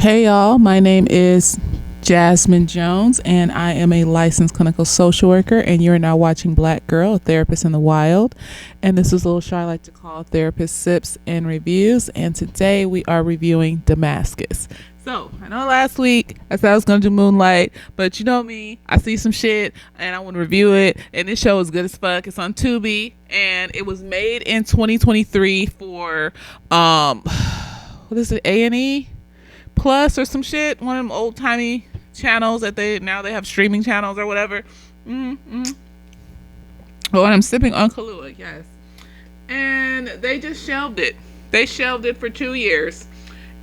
Hey y'all, my name is Jasmine Jones and I am a licensed clinical social worker, and you're now watching Black Girl, a Therapist in the Wild. And this is a little show I like to call Therapist Sips and Reviews, and today we are reviewing Damascus. So, I know last week I said I was going to do Moonlight, but you know me, I see some shit and I want to review it, and this show is good as fuck. It's on Tubi, and it was made in 2023 for, what is it, A&E Plus or some shit, one of them old timey channels that they have streaming channels or whatever. Oh, and I'm sipping on Kahlua, yes. And they just shelved it. They shelved it for 2 years,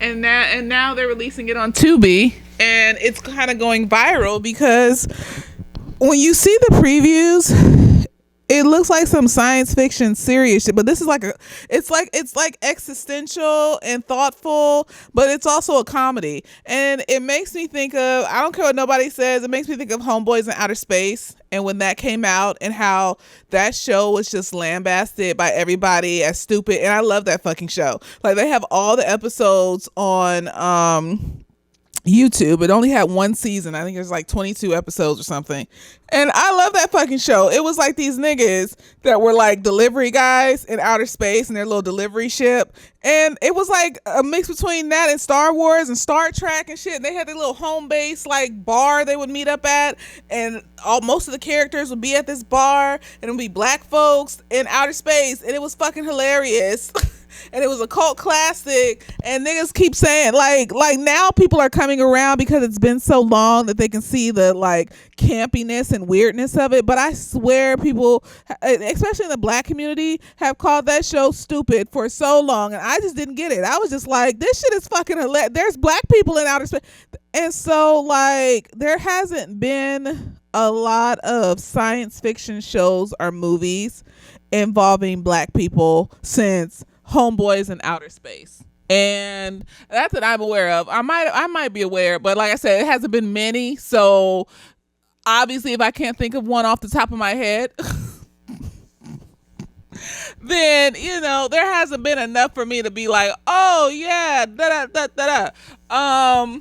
and now they're releasing it on Tubi, and it's kind of going viral because when you see the previews, it looks like some science fiction serious shit, but this is it's like existential and thoughtful, but it's also a comedy. And it makes me think of, I don't care what nobody says, it makes me think of Homeboys in Outer Space, and when that came out and how that show was just lambasted by everybody as stupid. And I love that fucking show. Like, they have all the episodes on YouTube. It only had one season. I think there's like 22 episodes or something. And I love that fucking show. It was like these niggas that were like delivery guys in outer space in their little delivery ship. And it was like a mix between that and Star Wars and Star Trek and shit. And they had their little home base like bar they would meet up at. And most of the characters would be at this bar. And it would be black folks in outer space. And it was fucking hilarious. And it was a cult classic, and niggas keep saying like now people are coming around because it's been so long that they can see the like campiness and weirdness of it. But I swear people, especially in the black community, have called that show stupid for so long, and I just didn't get it. I was just like, this shit is fucking hilarious. There's black people in outer space. And so like there hasn't been a lot of science fiction shows or movies involving black people since Homeboys in Outer Space, and that's what I'm aware of. I might be aware, but like I said, it hasn't been many. So obviously, if I can't think of one off the top of my head, then there hasn't been enough for me to be like, oh yeah, da da da da.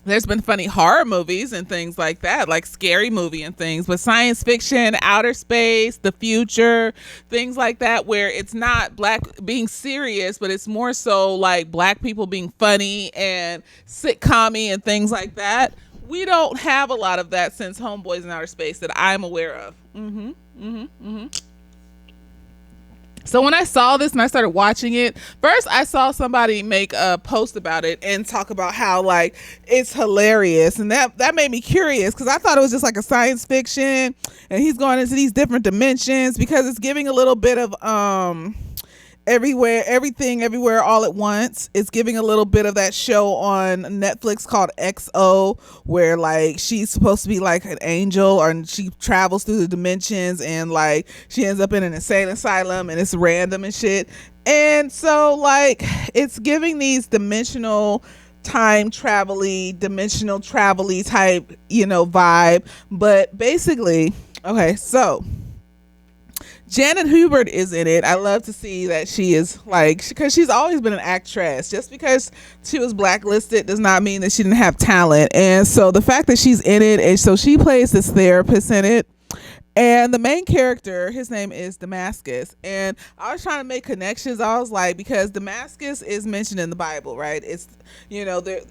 There's been funny horror movies and things like that, like Scary Movie and things, but science fiction, outer space, the future, things like that, where it's not black being serious, but it's more so like black people being funny and sitcom-y and things like that. We don't have a lot of that since Homeboys in Outer Space that I'm aware of. So when I saw this and I started watching it, first I saw somebody make a post about it and talk about how like it's hilarious, and that made me curious because I thought it was just like a science fiction, and he's going into these different dimensions because it's giving a little bit of everything everywhere all at once. It's giving a little bit of that show on Netflix called XO, where like she's supposed to be like an angel, or she travels through the dimensions, and like she ends up in an insane asylum, and it's random and shit. And so like it's giving these dimensional dimensional travel-y type vibe. But basically, okay, so Janet Hubert is in it. I love to see that she is like, because she's always been an actress. Just because she was blacklisted does not mean that she didn't have talent. And so the fact that she's in it, and so she plays this therapist in it. And the main character, his name is Damascus. And I was trying to make connections. I was like, because Damascus is mentioned in the Bible, right? It's, there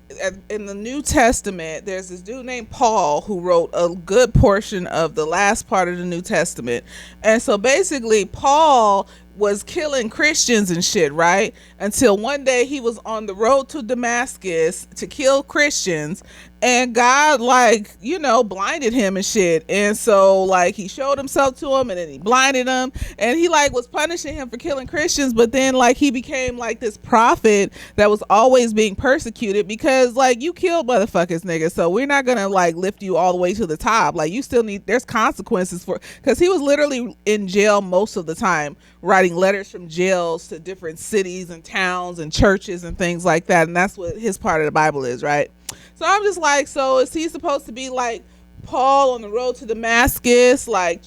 in the New Testament, there's this dude named Paul who wrote a good portion of the last part of the New Testament. And so basically, Paul was killing Christians and shit, right? Until one day he was on the road to Damascus to kill Christians, and God blinded him and shit. And so like he showed himself to him, and then he blinded him, and he like was punishing him for killing Christians. But then like he became like this prophet that was always being persecuted because like you killed motherfuckers, nigga, so we're not gonna like lift you all the way to the top. Like you still there's consequences for, because he was literally in jail most of the time, writing letters from jails to different cities and towns and churches and things like that. And that's what his part of the Bible is, right? So I'm just like, so is he supposed to be like Paul on the road to Damascus, like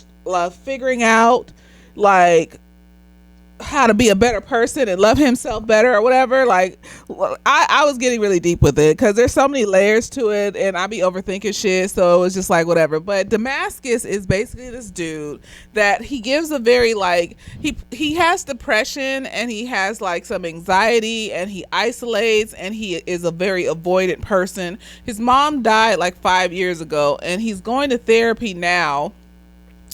figuring out like how to be a better person and love himself better or whatever. Like, I was getting really deep with it because there's so many layers to it, and I be overthinking shit, so it was just like whatever. But Damascus is basically this dude that he gives a very like he has depression, and he has like some anxiety, and he isolates, and he is a very avoidant person. His mom died like 5 years ago, and he's going to therapy now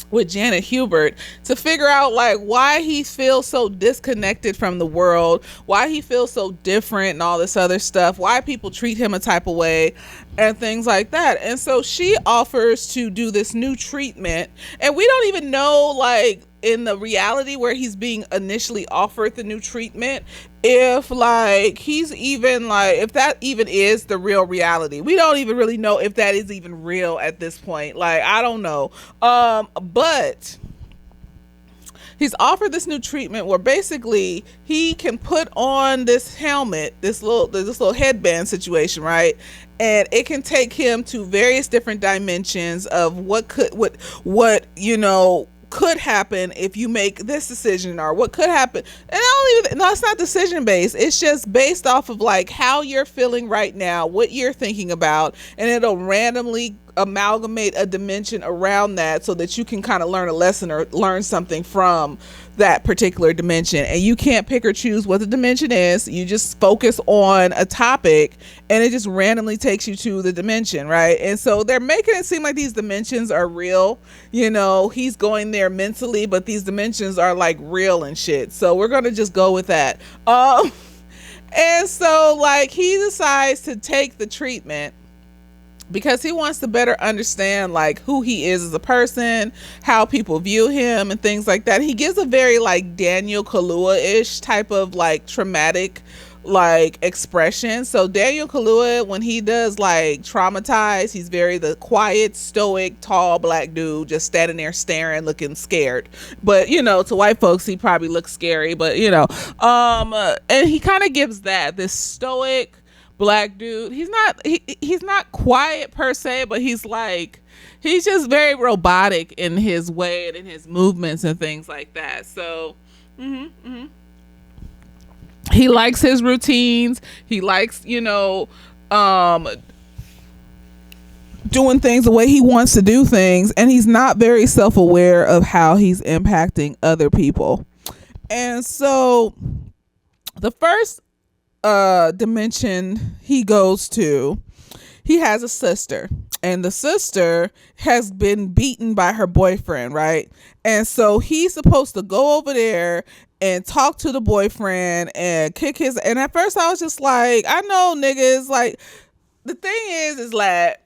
with Janet Hubert to figure out like why he feels so disconnected from the world, why he feels so different and all this other stuff, why people treat him a type of way and things like that. And so she offers to do this new treatment, and we don't even know like in the reality where he's being initially offered the new treatment, if like he's even like, if that even is the real reality. We don't even really know if that is even real at this point. Like, I don't know. But he's offered this new treatment where basically he can put on this helmet, this little headband situation, right? And it can take him to various different dimensions of what could happen if you make this decision, or what could happen. And it's not decision based. It's just based off of like how you're feeling right now, what you're thinking about, and it'll randomly amalgamate a dimension around that so that you can kind of learn a lesson or learn something from that particular dimension. And you can't pick or choose what the dimension is. You just focus on a topic, and it just randomly takes you to the dimension, right? And so they're making it seem like these dimensions are real. He's going there mentally, but these dimensions are like real and shit. So we're gonna just go with that. And so like he decides to take the treatment because he wants to better understand like who he is as a person, how people view him and things like that. He gives a very like Daniel Kaluuya-ish type of like traumatic like expression. So Daniel Kaluuya, when he does like traumatized, he's very the quiet, stoic, tall black dude just standing there staring, looking scared. But to white folks he probably looks scary, but and he kind of gives this stoic black dude. He's not quiet per se, but he's just very robotic in his way and in his movements and things like that. So he likes his routines. He likes doing things the way he wants to do things, and he's not very self-aware of how he's impacting other people. And so the first dimension he goes to, he has a sister, and the sister has been beaten by her boyfriend, right? And so he's supposed to go over there and talk to the boyfriend and kick his. And at first I was just like, I know niggas, like, the thing is that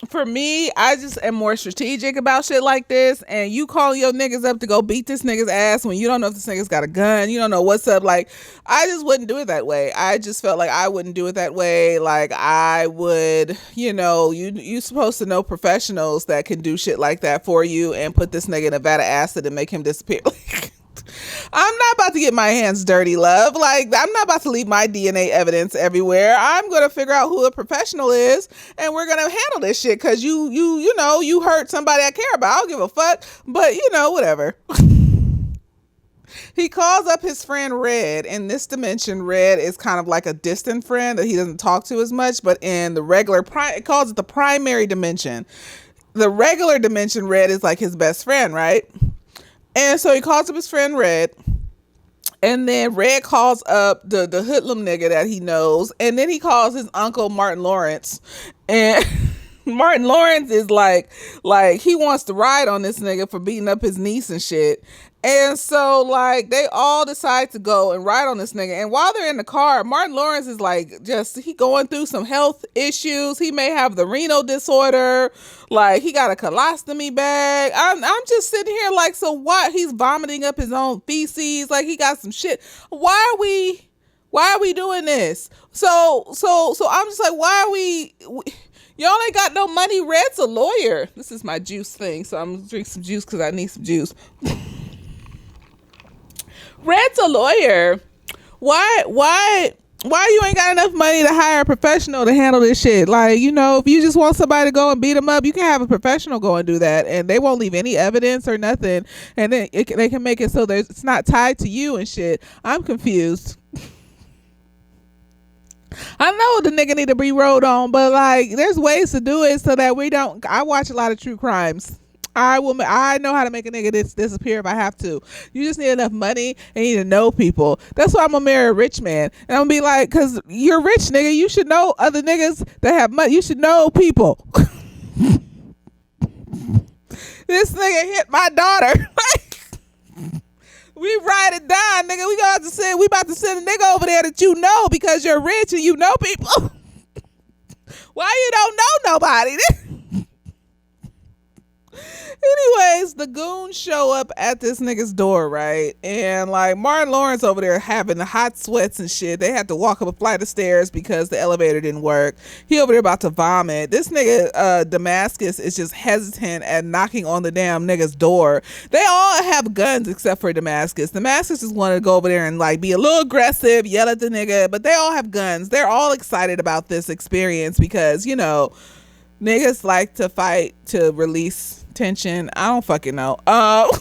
for me, I just am more strategic about shit like this. And you call your niggas up to go beat this nigga's ass when you don't know if this nigga's got a gun, you don't know what's up. Like, I just wouldn't do it that way. I just felt like I wouldn't do it that way. Like, I would, you supposed to know professionals that can do shit like that for you and put this nigga in a vat of acid and make him disappear. I'm not about to get my hands dirty, love. Like, I'm not about to leave my DNA evidence everywhere. I'm going to figure out who a professional is, and we're going to handle this shit because you hurt somebody I care about. I don't give a fuck, but whatever. He calls up his friend Red. In this dimension, Red is kind of like a distant friend that he doesn't talk to as much, but in the regular, it calls it the primary dimension. The regular dimension, Red is like his best friend, right? And so he calls up his friend Red, and then Red calls up the hoodlum nigga that he knows, and then he calls his uncle Martin Lawrence, and Martin Lawrence is like he wants to ride on this nigga for beating up his niece and shit. And so like they all decide to go and ride on this nigga. And while they're in the car, Martin Lawrence is like he going through some health issues. He may have the renal disorder. Like he got a colostomy bag. I'm just sitting here like, so what? He's vomiting up his own feces. Like he got some shit. Why are we doing this? So I'm just like, why are we y'all ain't got no money. Red's a lawyer. This is my juice thing. So I'm gonna drink some juice because I need some juice. Red's a lawyer. Why Why you ain't got enough money to hire a professional to handle this shit? Like, you know, if you just want somebody to go and beat them up, you can have a professional go and do that, and they won't leave any evidence or nothing, and then they can make it so that it's not tied to you and shit. I'm confused. I know the nigga need to be rolled on, but like, there's ways to do it so that we don't. I watch a lot of true crimes. I know how to make a nigga disappear if I have to. You just need enough money and you need to know people. That's why I'm gonna marry a rich man, and I'm gonna be like, cause you're rich, nigga. You should know other niggas that have money. You should know people. This nigga hit my daughter. We ride it down, nigga. We about to send a nigga over there that you know because you're rich and you know people. Why you don't know nobody? Anyways, the goons show up at this nigga's door, right? And like Martin Lawrence over there having the hot sweats and shit. They had to walk up a flight of stairs because the elevator didn't work. He over there about to vomit. This nigga Damascus is just hesitant at knocking on the damn nigga's door. They all have guns except for Damascus. Damascus just wanted to go over there and like be a little aggressive, yell at the nigga, but they all have guns. They're all excited about this experience because, you know, niggas like to fight to release tension. I don't fucking know. But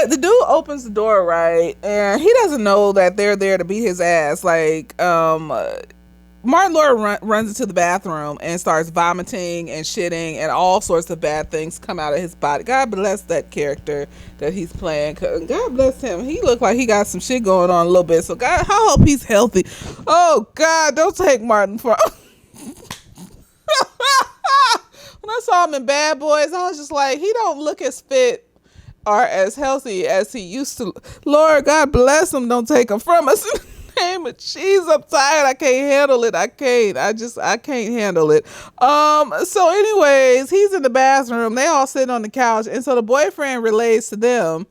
the dude opens the door, right, and he doesn't know that they're there to beat his ass. Like, Martin Lawrence runs into the bathroom and starts vomiting and shitting, and all sorts of bad things come out of his body. God bless that character that he's playing. God bless him. He looked like he got some shit going on a little bit. So God, I hope he's healthy. Oh God, don't take Martin for. When I saw him in Bad Boys, I was just like, he don't look as fit or as healthy as he used to. Lord, God bless him. Don't take him from us. In the name of Jesus, I'm tired. I can't handle it. I can't handle it. So anyways, he's in the bathroom. They all sitting on the couch. And so the boyfriend relays to them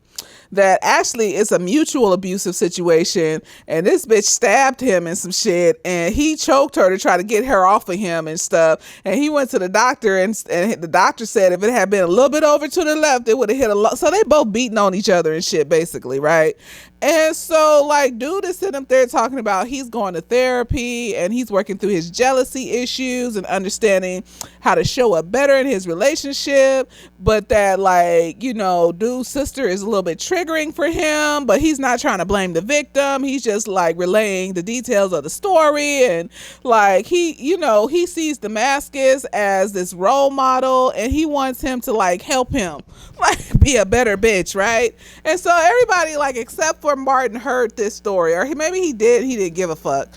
that actually it's a mutual abusive situation, and this bitch stabbed him and some shit, and he choked her to try to get her off of him and stuff, and he went to the doctor, and the doctor said if it had been a little bit over to the left, it would have hit a lot. So they both beating on each other and shit, basically, right? And so like dude is sitting up there talking about he's going to therapy and he's working through his jealousy issues and understanding how to show up better in his relationship, but that like, you know, dude's sister is a little bit triggering for him, but he's not trying to blame the victim. He's just like relaying the details of the story, and like he, you know, he sees Damascus as this role model and he wants him to like help him like be a better bitch, right? And so everybody, like except for Martin, heard this story, or maybe he didn't give a fuck.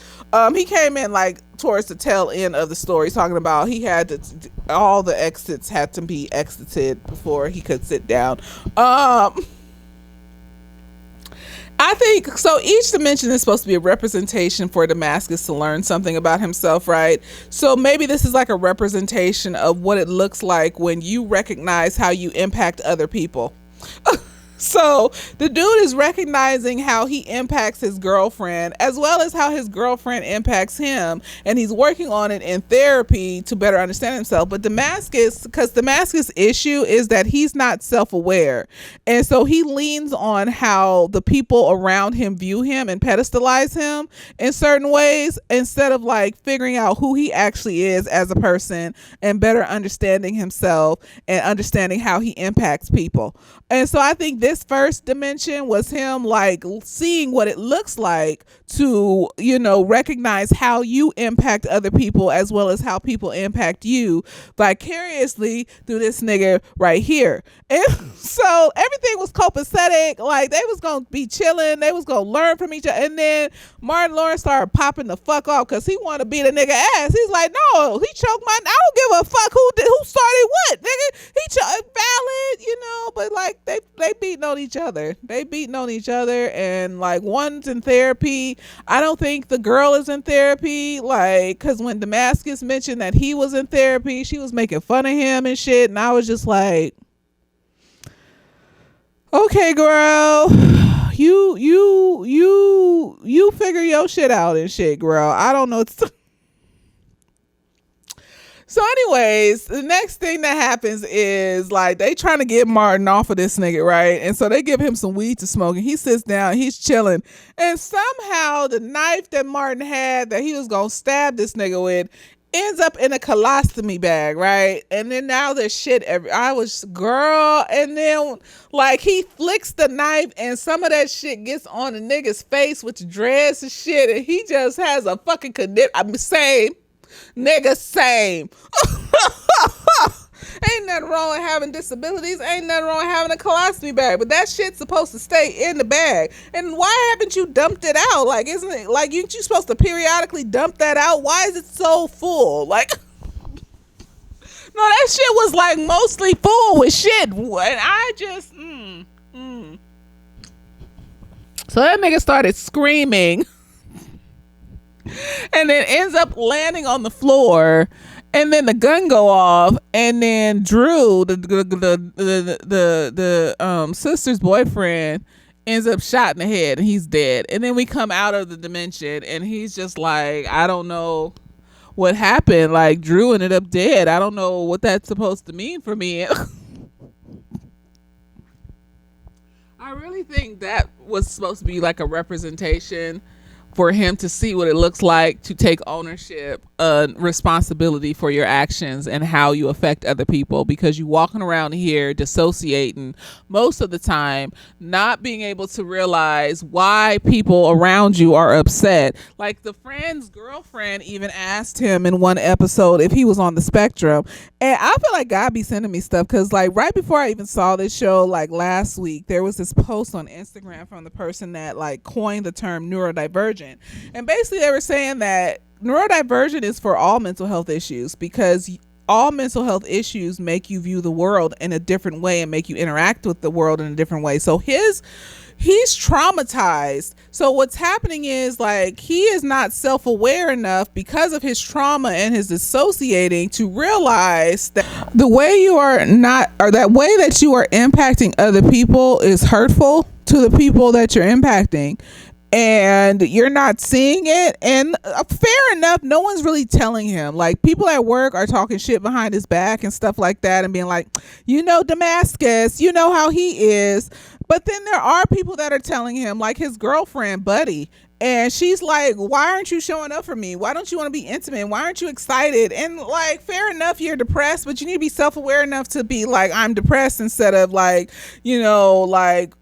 He came in like towards the tail end of the story talking about he had to all the exits had to be exited before he could sit down. I think so. Each dimension is supposed to be a representation for Damascus to learn something about himself, right? So maybe this is like a representation of what it looks like when you recognize how you impact other people. So the dude is recognizing how he impacts his girlfriend as well as how his girlfriend impacts him, and he's working on it in therapy to better understand himself. But Damascus' issue is that he's not self-aware, and so he leans on how the people around him view him and pedestalize him in certain ways instead of like figuring out who he actually is as a person and better understanding himself and understanding how he impacts people. And so I think this first dimension was him like seeing what it looks like to, you know, recognize how you impact other people as well as how people impact you vicariously through this nigga right here. And so everything was copacetic. Like they was going to be chilling. They was going to learn from each other. And then Martin Lawrence started popping the fuck off because he wanted to beat a nigga ass. He's like, no, he choked my, I don't give a fuck who started what, nigga. He choked valid, you know, but like they beating on each other. They beating on each other, and like one's in therapy. I don't think the girl is in therapy, like, because when Damascus mentioned that he was in therapy, she was making fun of him and shit, and I was just like, okay, girl, you figure your shit out and shit, girl. I don't know. So anyways, the next thing that happens is like they trying to get Martin off of this nigga, right? And so they give him some weed to smoke and he sits down, he's chilling. And somehow the knife that Martin had that he was gonna stab this nigga with ends up in a colostomy bag, right? And then now there's shit I was, girl, and then like he flicks the knife and some of that shit gets on the nigga's face with the dreads and shit, and he just has a fucking same nigga, same. Ain't nothing wrong with having disabilities. Ain't nothing wrong with having a colostomy bag. But that shit's supposed to stay in the bag. And why haven't you dumped it out? Like, isn't it like you supposed to periodically dump that out? Why is it so full? Like, no, that shit was like mostly full with shit. And I just, So that nigga started screaming. And then ends up landing on the floor, and then the gun go off, and then Drew, the sister's boyfriend, ends up shot in the head, and he's dead. And then we come out of the dimension, and he's just like, I don't know what happened. Like, Drew ended up dead. I don't know what that's supposed to mean for me. I really think that was supposed to be like a representation for him to see what it looks like to take ownership, responsibility for your actions and how you affect other people, because you walking around here dissociating most of the time, not being able to realize why people around you are upset. Like the friend's girlfriend even asked him in one episode if he was on the spectrum, and I feel like God be sending me stuff, because like right before I even saw this show, like last week, there was this post on Instagram from the person that like coined the term neurodivergent. And basically they were saying that neurodivergent is for all mental health issues, because all mental health issues make you view the world in a different way and make you interact with the world in a different way. So he's traumatized. So what's happening is like he is not self-aware enough because of his trauma and his dissociating to realize that the way you are not, or that way that you are impacting other people is hurtful to the people that you're impacting. And you're not seeing it, and fair enough, no one's really telling him. Like people at work are talking shit behind his back and stuff like that, and being like, you know, Damascus, you know how he is. But then there are people that are telling him, like his girlfriend Buddy, and she's like, why aren't you showing up for me? Why don't you want to be intimate? Why aren't you excited? And like, fair enough, you're depressed, but you need to be self-aware enough to be like, I'm depressed, instead of like, you know, like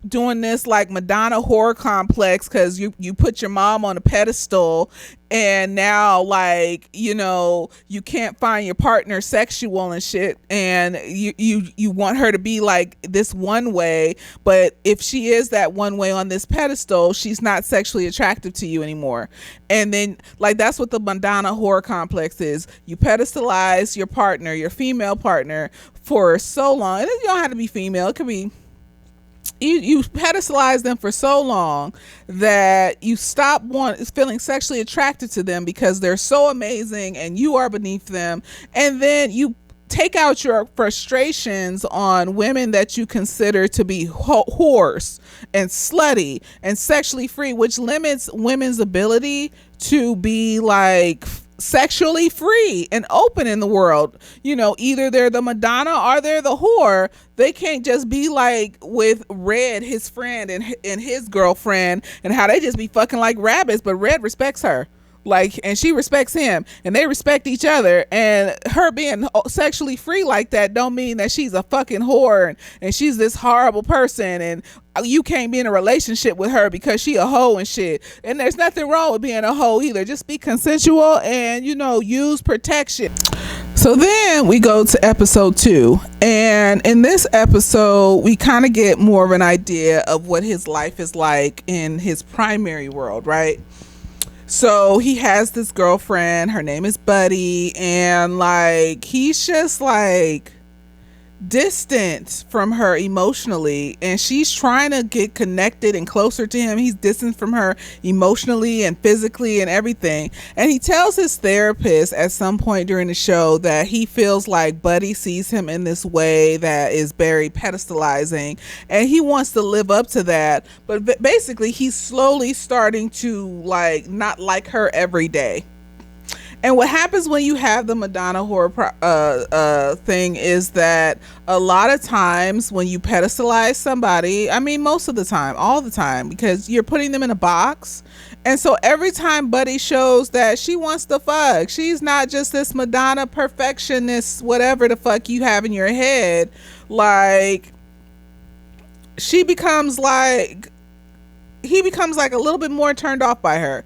doing this like Madonna horror complex because you put your mom on a pedestal, and now like, you know, you can't find your partner sexual and shit, and you want her to be like this one way, but if she is that one way on this pedestal, she's not sexually attractive to you anymore. And then like that's what the Madonna horror complex is. You pedestalize your partner, your female partner, for so long, and you don't have to be female, it could be you pedestalize them for so long that you stop feeling sexually attracted to them because they're so amazing and you are beneath them. And then you take out your frustrations on women that you consider to be whores and slutty and sexually free, which limits women's ability to be like sexually free and open in the world. You know, either they're the Madonna or they're the whore. They can't just be like with Red, his friend, and his girlfriend, and how they just be fucking like rabbits, but Red respects her. Like, and she respects him, and they respect each other, and her being sexually free like that don't mean that she's a fucking whore and she's this horrible person and you can't be in a relationship with her because she a hoe and shit. And there's nothing wrong with being a hoe either. Just be consensual and, you know, use protection. So then we go to episode 2, and in this episode we kind of get more of an idea of what his life is like in his primary world, right? So he has this girlfriend, her name is Buddy, and like he's just like distant from her emotionally, and she's trying to get connected and closer to him. He's distant from her emotionally and physically and everything. And he tells his therapist at some point during the show that he feels like Buddy sees him in this way that is very pedestalizing, and he wants to live up to that, but basically he's slowly starting to like not like her every day. And what happens when you have the Madonna thing is that a lot of times when you pedestalize somebody, I mean, most of the time, all the time, because you're putting them in a box. And so every time Buddy shows that she wants to fuck, she's not just this Madonna perfectionist, whatever the fuck you have in your head. Like, she becomes like, he becomes like a little bit more turned off by her.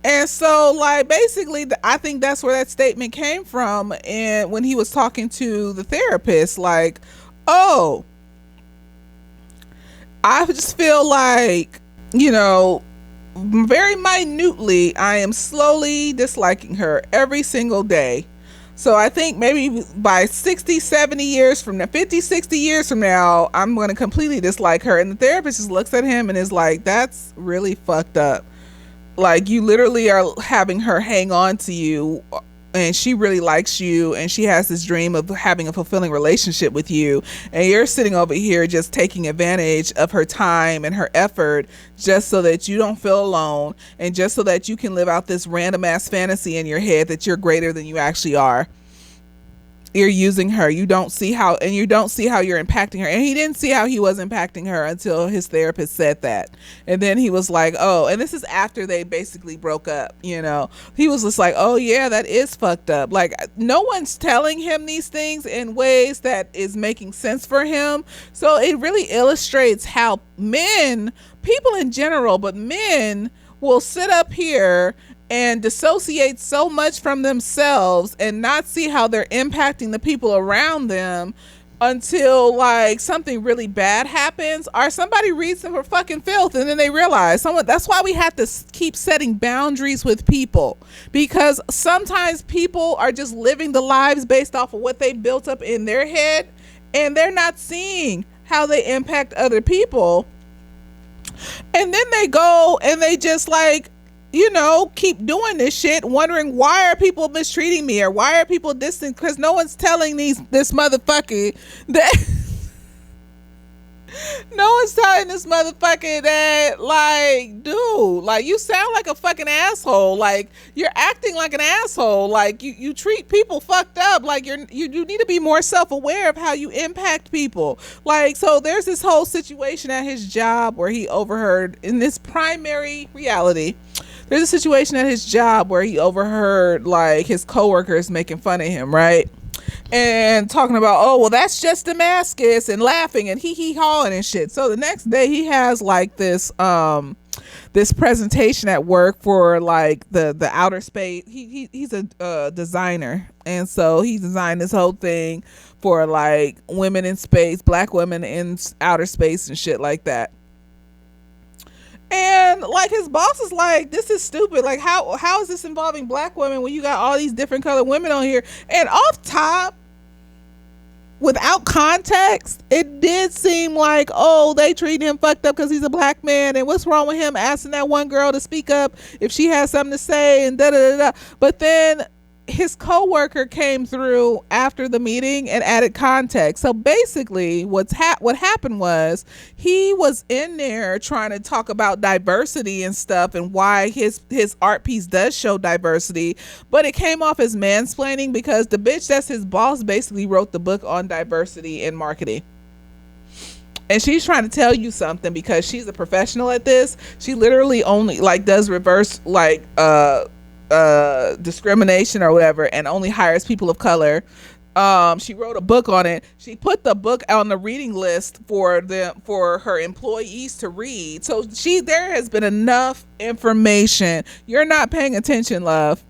And so, like, basically, I think that's where that statement came from. And when he was talking to the therapist, like, oh, I just feel like, you know, very minutely, I am slowly disliking her every single day. So I think maybe by 60, 70 years from now, 50, 60 years from now, I'm going to completely dislike her. And the therapist just looks at him and is like, that's really fucked up. Like, you literally are having her hang on to you, and she really likes you, and she has this dream of having a fulfilling relationship with you, and you're sitting over here just taking advantage of her time and her effort just so that you don't feel alone, and just so that you can live out this random ass fantasy in your head that you're greater than you actually are. You're using her. You don't see how you're impacting her. And he didn't see how he was impacting her until his therapist said that. And then he was like, oh, and this is after they basically broke up, you know. He was just like, oh yeah, that is fucked up. Like, no one's telling him these things in ways that is making sense for him. So it really illustrates how men, people in general, but men will sit up here and dissociate so much from themselves and not see how they're impacting the people around them until like something really bad happens or somebody reads them for fucking filth, and then they realize that's why we have to keep setting boundaries with people, because sometimes people are just living the lives based off of what they built up in their head, and they're not seeing how they impact other people. And then they go and they just like, you know, keep doing this shit, wondering why are people mistreating me or why are people distant, because no one's telling this motherfucker that no one's telling this motherfucker that, like, dude, like, you sound like a fucking asshole. Like, you're acting like an asshole. Like, you treat people fucked up. Like, you need to be more self-aware of how you impact people. Like, so there's this whole situation at his job where he overheard, in this primary reality, there's a situation at his job where he overheard like his coworkers making fun of him, right? And talking about, oh, well, that's just Damascus, and laughing and hee-hawing and shit. So the next day he has like this presentation at work for like the outer space. He's a designer, and so he designed this whole thing for like women in space, black women in outer space and shit like that. And like his boss is like, this is stupid. Like, how is this involving black women when you got all these different colored women on here? And off top, without context, it did seem like, oh, they treat him fucked up because he's a black man, and what's wrong with him asking that one girl to speak up if she has something to say, and da da da da. But then his coworker came through after the meeting and added context. So basically what happened was he was in there trying to talk about diversity and stuff and why his art piece does show diversity, but it came off as mansplaining because the bitch that's his boss basically wrote the book on diversity in marketing. And she's trying to tell you something because she's a professional at this. She literally only like does reverse like discrimination or whatever, and only hires people of color. She wrote a book on it. She put the book on the reading list for her employees to read. So there has been enough information. You're not paying attention, love.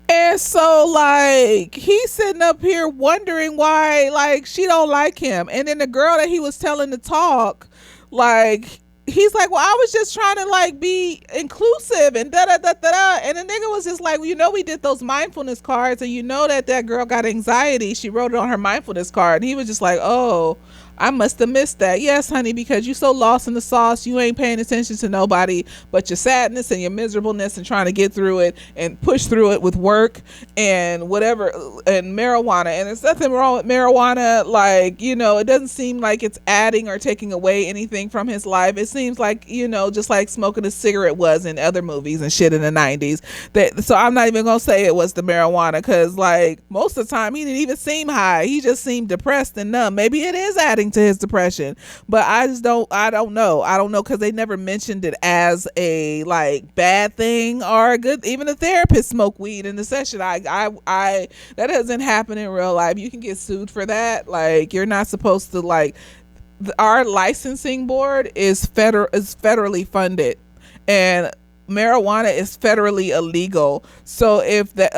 And so like he's sitting up here wondering why like she don't like him. And then the girl that he was telling to talk, like, he's like, well, I was just trying to like be inclusive and da da da da da. And the nigga was just like, well, you know, we did those mindfulness cards, and you know that girl got anxiety. She wrote it on her mindfulness card. And he was just like, oh, I must have missed that. Yes, honey, because you so lost in the sauce, you ain't paying attention to nobody but your sadness and your miserableness and trying to get through it and push through it with work and whatever, and marijuana. And there's nothing wrong with marijuana. Like, it doesn't seem like it's adding or taking away anything from his life. It seems like, just like smoking a cigarette was in other movies and shit in the 90s. So I'm not even going to say it was the marijuana, because like most of the time he didn't even seem high. He just seemed depressed and numb. Maybe it is adding to his depression, but I don't know, because they never mentioned it as a like bad thing or a good. Even the therapist smoked weed in the session. I that doesn't happen in real life. You can get sued for that. Like, you're not supposed to, like, our licensing board is federally funded, and marijuana is federally illegal. So if the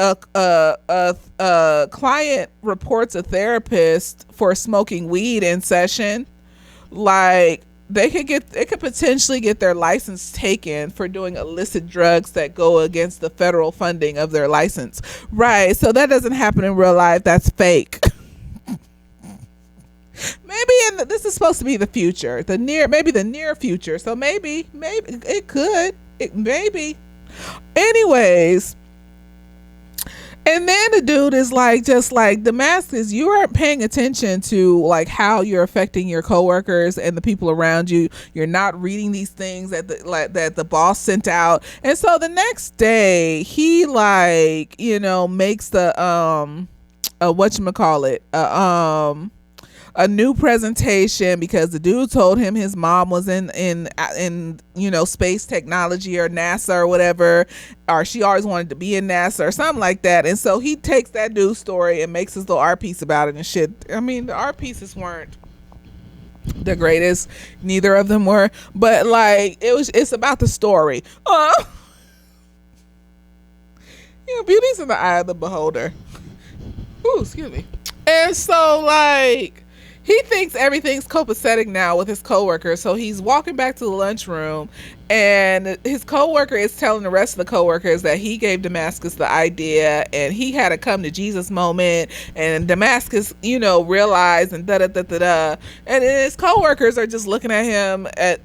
client reports a therapist for smoking weed in session, like, they could potentially get their license taken for doing illicit drugs that go against the federal funding of their license. Right. So that doesn't happen in real life. That's fake. Maybe this is supposed to be the future, maybe the near future. So maybe it could. Maybe. Anyways, and then the dude is like, just like, Damascus, you aren't paying attention to like how you're affecting your coworkers and the people around you. You're not reading these things that the boss sent out. And so the next day he like, makes the a new presentation, because the dude told him his mom was in space technology or NASA or whatever, or she always wanted to be in NASA or something like that. And so he takes that dude's story and makes his little art piece about it and shit. I mean, the art pieces weren't the greatest, neither of them were, but like it's about the story. Beauty's in the eye of the beholder. Ooh, excuse me. And so like he thinks everything's copacetic now with his coworker. So he's walking back to the lunchroom, and his coworker is telling the rest of the coworkers that he gave Damascus the idea, and he had a come to Jesus moment, and Damascus, realized, and and then his coworkers are just looking at him at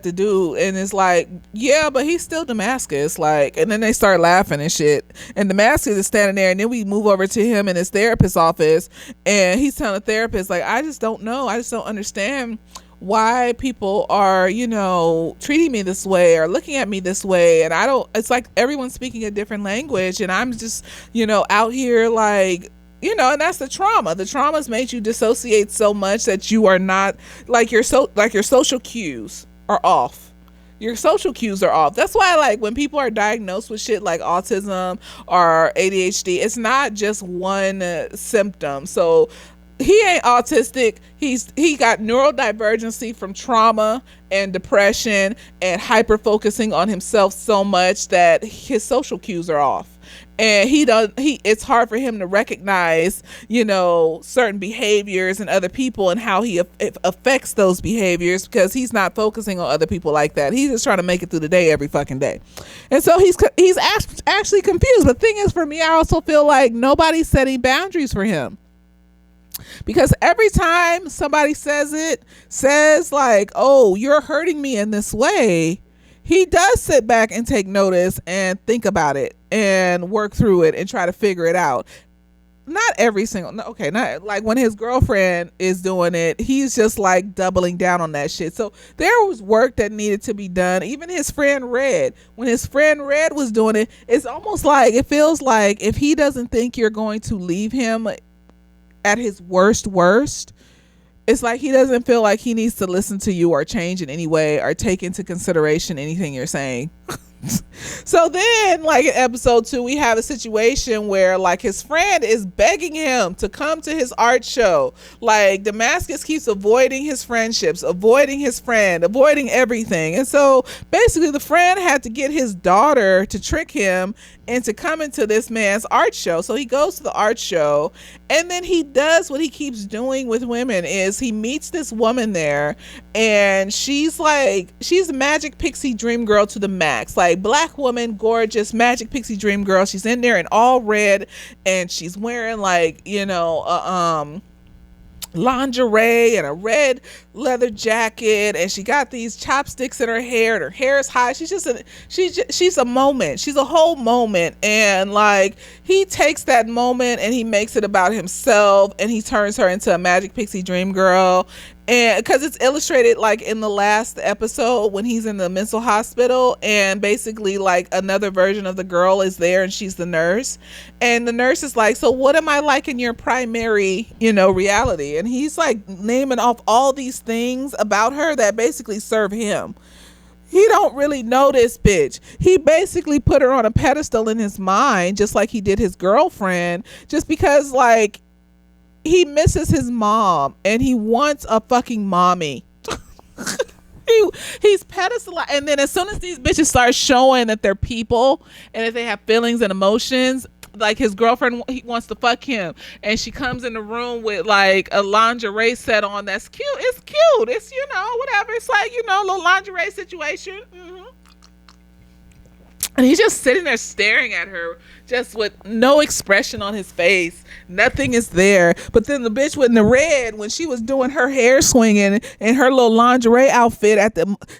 the dude, and it's like, yeah, but he's still Damascus, like, and then they start laughing and shit, and Damascus is standing there, and then we move over to him in his therapist's office, and he's telling the therapist, like, I just don't know, I just don't understand why people are, treating me this way or looking at me this way. And it's like everyone's speaking a different language, and I'm just, out here like, and that's the trauma. The trauma's made you dissociate so much that you are not like your social cues are off. Your social cues are off. That's why, like, when people are diagnosed with shit like autism or ADHD, it's not just one symptom. So he ain't autistic. He got neurodivergency from trauma and depression and hyper focusing on himself so much that his social cues are off. And it's hard for him to recognize, certain behaviors in other people and how he affects those behaviors, because he's not focusing on other people like that. He's just trying to make it through the day every fucking day. And so he's actually confused. But the thing is, for me, I also feel like nobody's setting boundaries for him. Because every time somebody says like, oh, you're hurting me in this way, he does sit back and take notice and think about it and work through it and try to figure it out. Not every single, not like when his girlfriend is doing it, he's just like doubling down on that shit. So there was work that needed to be done. Even his friend Red, when his friend Red was doing it, it's almost like, it feels like if he doesn't think you're going to leave him at his worst, it's like he doesn't feel like he needs to listen to you or change in any way or take into consideration anything you're saying. So then, like, in episode 2, we have a situation where, like, his friend is begging him to come to his art show. Like, Damascus keeps avoiding his friendships, avoiding his friend, avoiding everything. And so basically the friend had to get his daughter to trick him into coming to this man's art show. So he goes to the art show, and then he does what he keeps doing with women, is he meets this woman there, and she's a magic pixie dream girl to the max. Like, black woman, gorgeous magic pixie dream girl. She's in there in all red, and she's wearing like, lingerie and a red leather jacket, and she got these chopsticks in her hair, and her hair is high. She's a moment. She's a whole moment. And like, he takes that moment and he makes it about himself, and he turns her into a magic pixie dream girl. And because it's illustrated like in the last episode when he's in the mental hospital, and basically like another version of the girl is there, and she's the nurse, and the nurse is like, so what am I like in your primary, reality? And he's like naming off all these things about her that basically serve him. He don't really know this bitch. He basically put her on a pedestal in his mind, just like he did his girlfriend, just because like he misses his mom and he wants a fucking mommy. He's pedestalized, and then as soon as these bitches start showing that they're people and that they have feelings and emotions, like his girlfriend, he wants to fuck him, and she comes in the room with like a lingerie set on that's cute. It's cute. It's whatever. It's like little lingerie situation. And he's just sitting there staring at her, just with no expression on his face. Nothing is there. But then the bitch with the red, when she was doing her hair swinging in her little lingerie outfit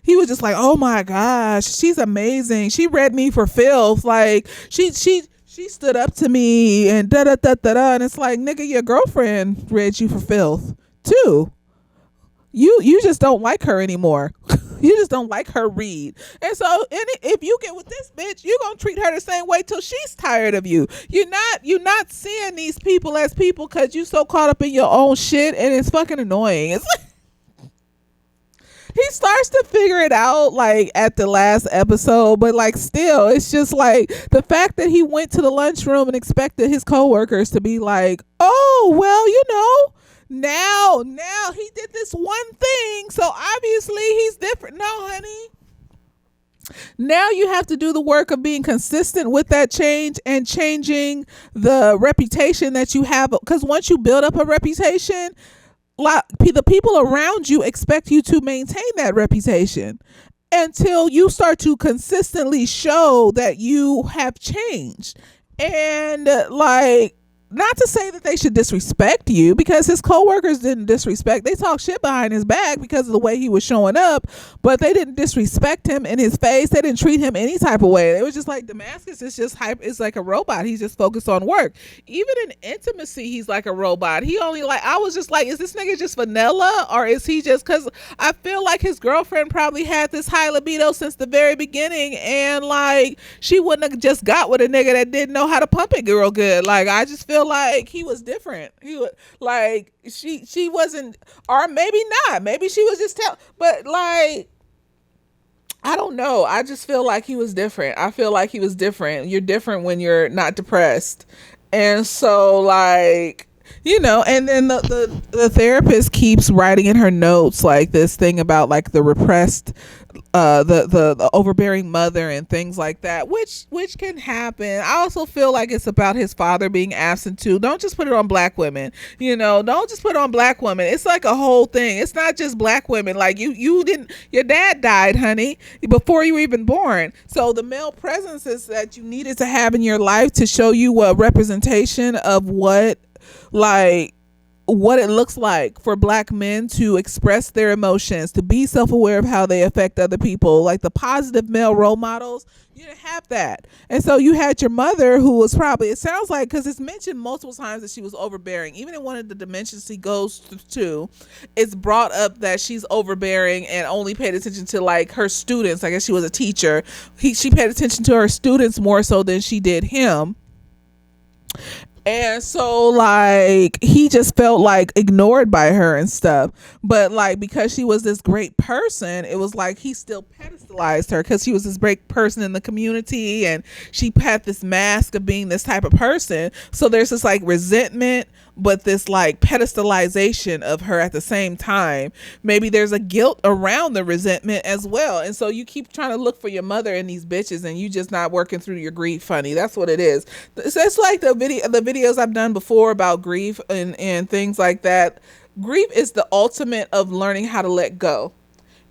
he was just like, oh my gosh, she's amazing. She read me for filth. Like she stood up to me and da da da da da. And it's like, nigga, your girlfriend read you for filth too. You just don't like her anymore. You just don't like her read. And so if you get with this bitch, you're going to treat her the same way till she's tired of you. You're not seeing these people as people because you so caught up in your own shit, and it's fucking annoying. It's like, he starts to figure it out like at the last episode, but like still, it's just like the fact that he went to the lunchroom and expected his coworkers to be like, oh, well, now he did this one thing, so obviously he's different. No, honey. Now you have to do the work of being consistent with that change and changing the reputation that you have. Because once you build up a reputation, the people around you expect you to maintain that reputation until you start to consistently show that you have changed. And not to say that they should disrespect you, because his coworkers didn't disrespect. They talked shit behind his back because of the way he was showing up, but they didn't disrespect him in his face. They didn't treat him any type of way. It was just like, Damascus is just hype. It's like a robot. He's just focused on work. Even in intimacy, he's like a robot. He only I was just like, is this nigga just vanilla, or is he just, because I feel like his girlfriend probably had this high libido since the very beginning, and like she wouldn't have just got with a nigga that didn't know how to pump it real good. Like I just feel like he was different. He was like, she wasn't, or maybe not. Maybe she was just but like, I don't know. I just feel like he was different. I feel like he was different. You're different when you're not depressed. And so like, and then the therapist keeps writing in her notes like this thing about like the repressed the overbearing mother and things like that, which can happen. I also feel like it's about his father being absent too. Don't just put it on black women, don't just put it on black women. It's like a whole thing. It's not just black women. Like you didn't, your dad died, honey, before you were even born. So the male presences that you needed to have in your life to show you a representation of what it looks like for black men to express their emotions, to be self-aware of how they affect other people, like the positive male role models. You didn't have that. And so you had your mother, who was probably, it sounds like, because it's mentioned multiple times that she was overbearing. Even in one of the dimensions he goes to, it's brought up that she's overbearing and only paid attention to like her students. I guess she was a teacher. She paid attention to her students more so than she did him. And so like he just felt like ignored by her and stuff, but like because she was this great person, it was like he still pedestalized her because she was this great person in the community, and she had this mask of being this type of person. So there's this like resentment, but this like pedestalization of her at the same time. Maybe there's a guilt around the resentment as well. And so you keep trying to look for your mother in these bitches, and you just not working through your grief, honey. That's what it is. So it's like the videos I've done before about grief and things like that. Grief is the ultimate of learning how to let go.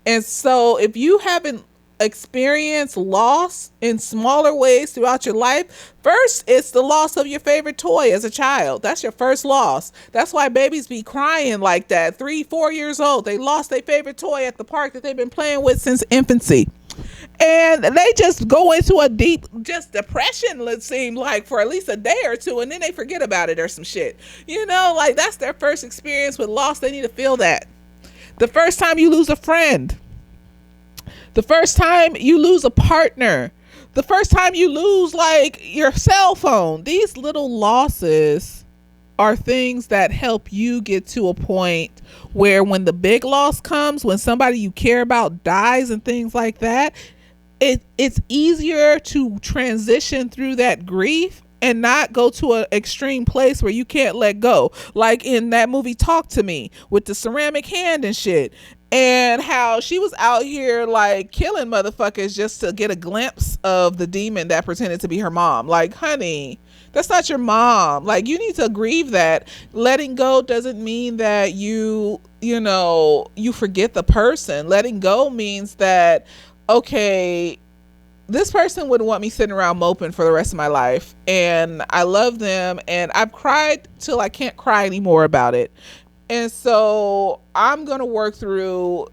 And so if you haven't experience loss in smaller ways throughout your life, first, it's the loss of your favorite toy as a child. That's your first loss. That's why babies be crying like that. 3, 4 years old, they lost their favorite toy at the park that they've been playing with since infancy. And they just go into a deep just depression, let's seem like, for at least a day or two, and then they forget about it or some shit. Like that's their first experience with loss. They need to feel that. The first time you lose a friend, the first time you lose a partner, the first time you lose like your cell phone, these little losses are things that help you get to a point where when the big loss comes, when somebody you care about dies and things like that, it's easier to transition through that grief and not go to an extreme place where you can't let go. Like in that movie Talk to Me with the ceramic hand and shit. And how she was out here like killing motherfuckers just to get a glimpse of the demon that pretended to be her mom. Like, honey, that's not your mom. Like, you need to grieve that. Letting go doesn't mean that you forget the person. Letting go means that, okay, this person wouldn't want me sitting around moping for the rest of my life. And I love them. And I've cried till I can't cry anymore about it. And so I'm going to work through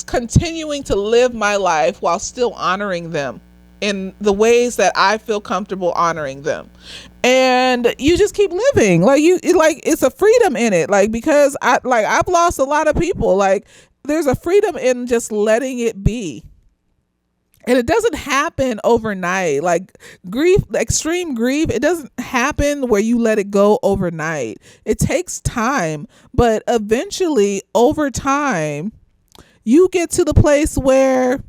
continuing to live my life while still honoring them in the ways that I feel comfortable honoring them. And you just keep living. It's a freedom in it. Because I've lost a lot of people. There's a freedom in just letting it be. And it doesn't happen overnight. Grief, extreme grief, it doesn't happen where you let it go overnight. It takes time, but eventually over time, you get to the place where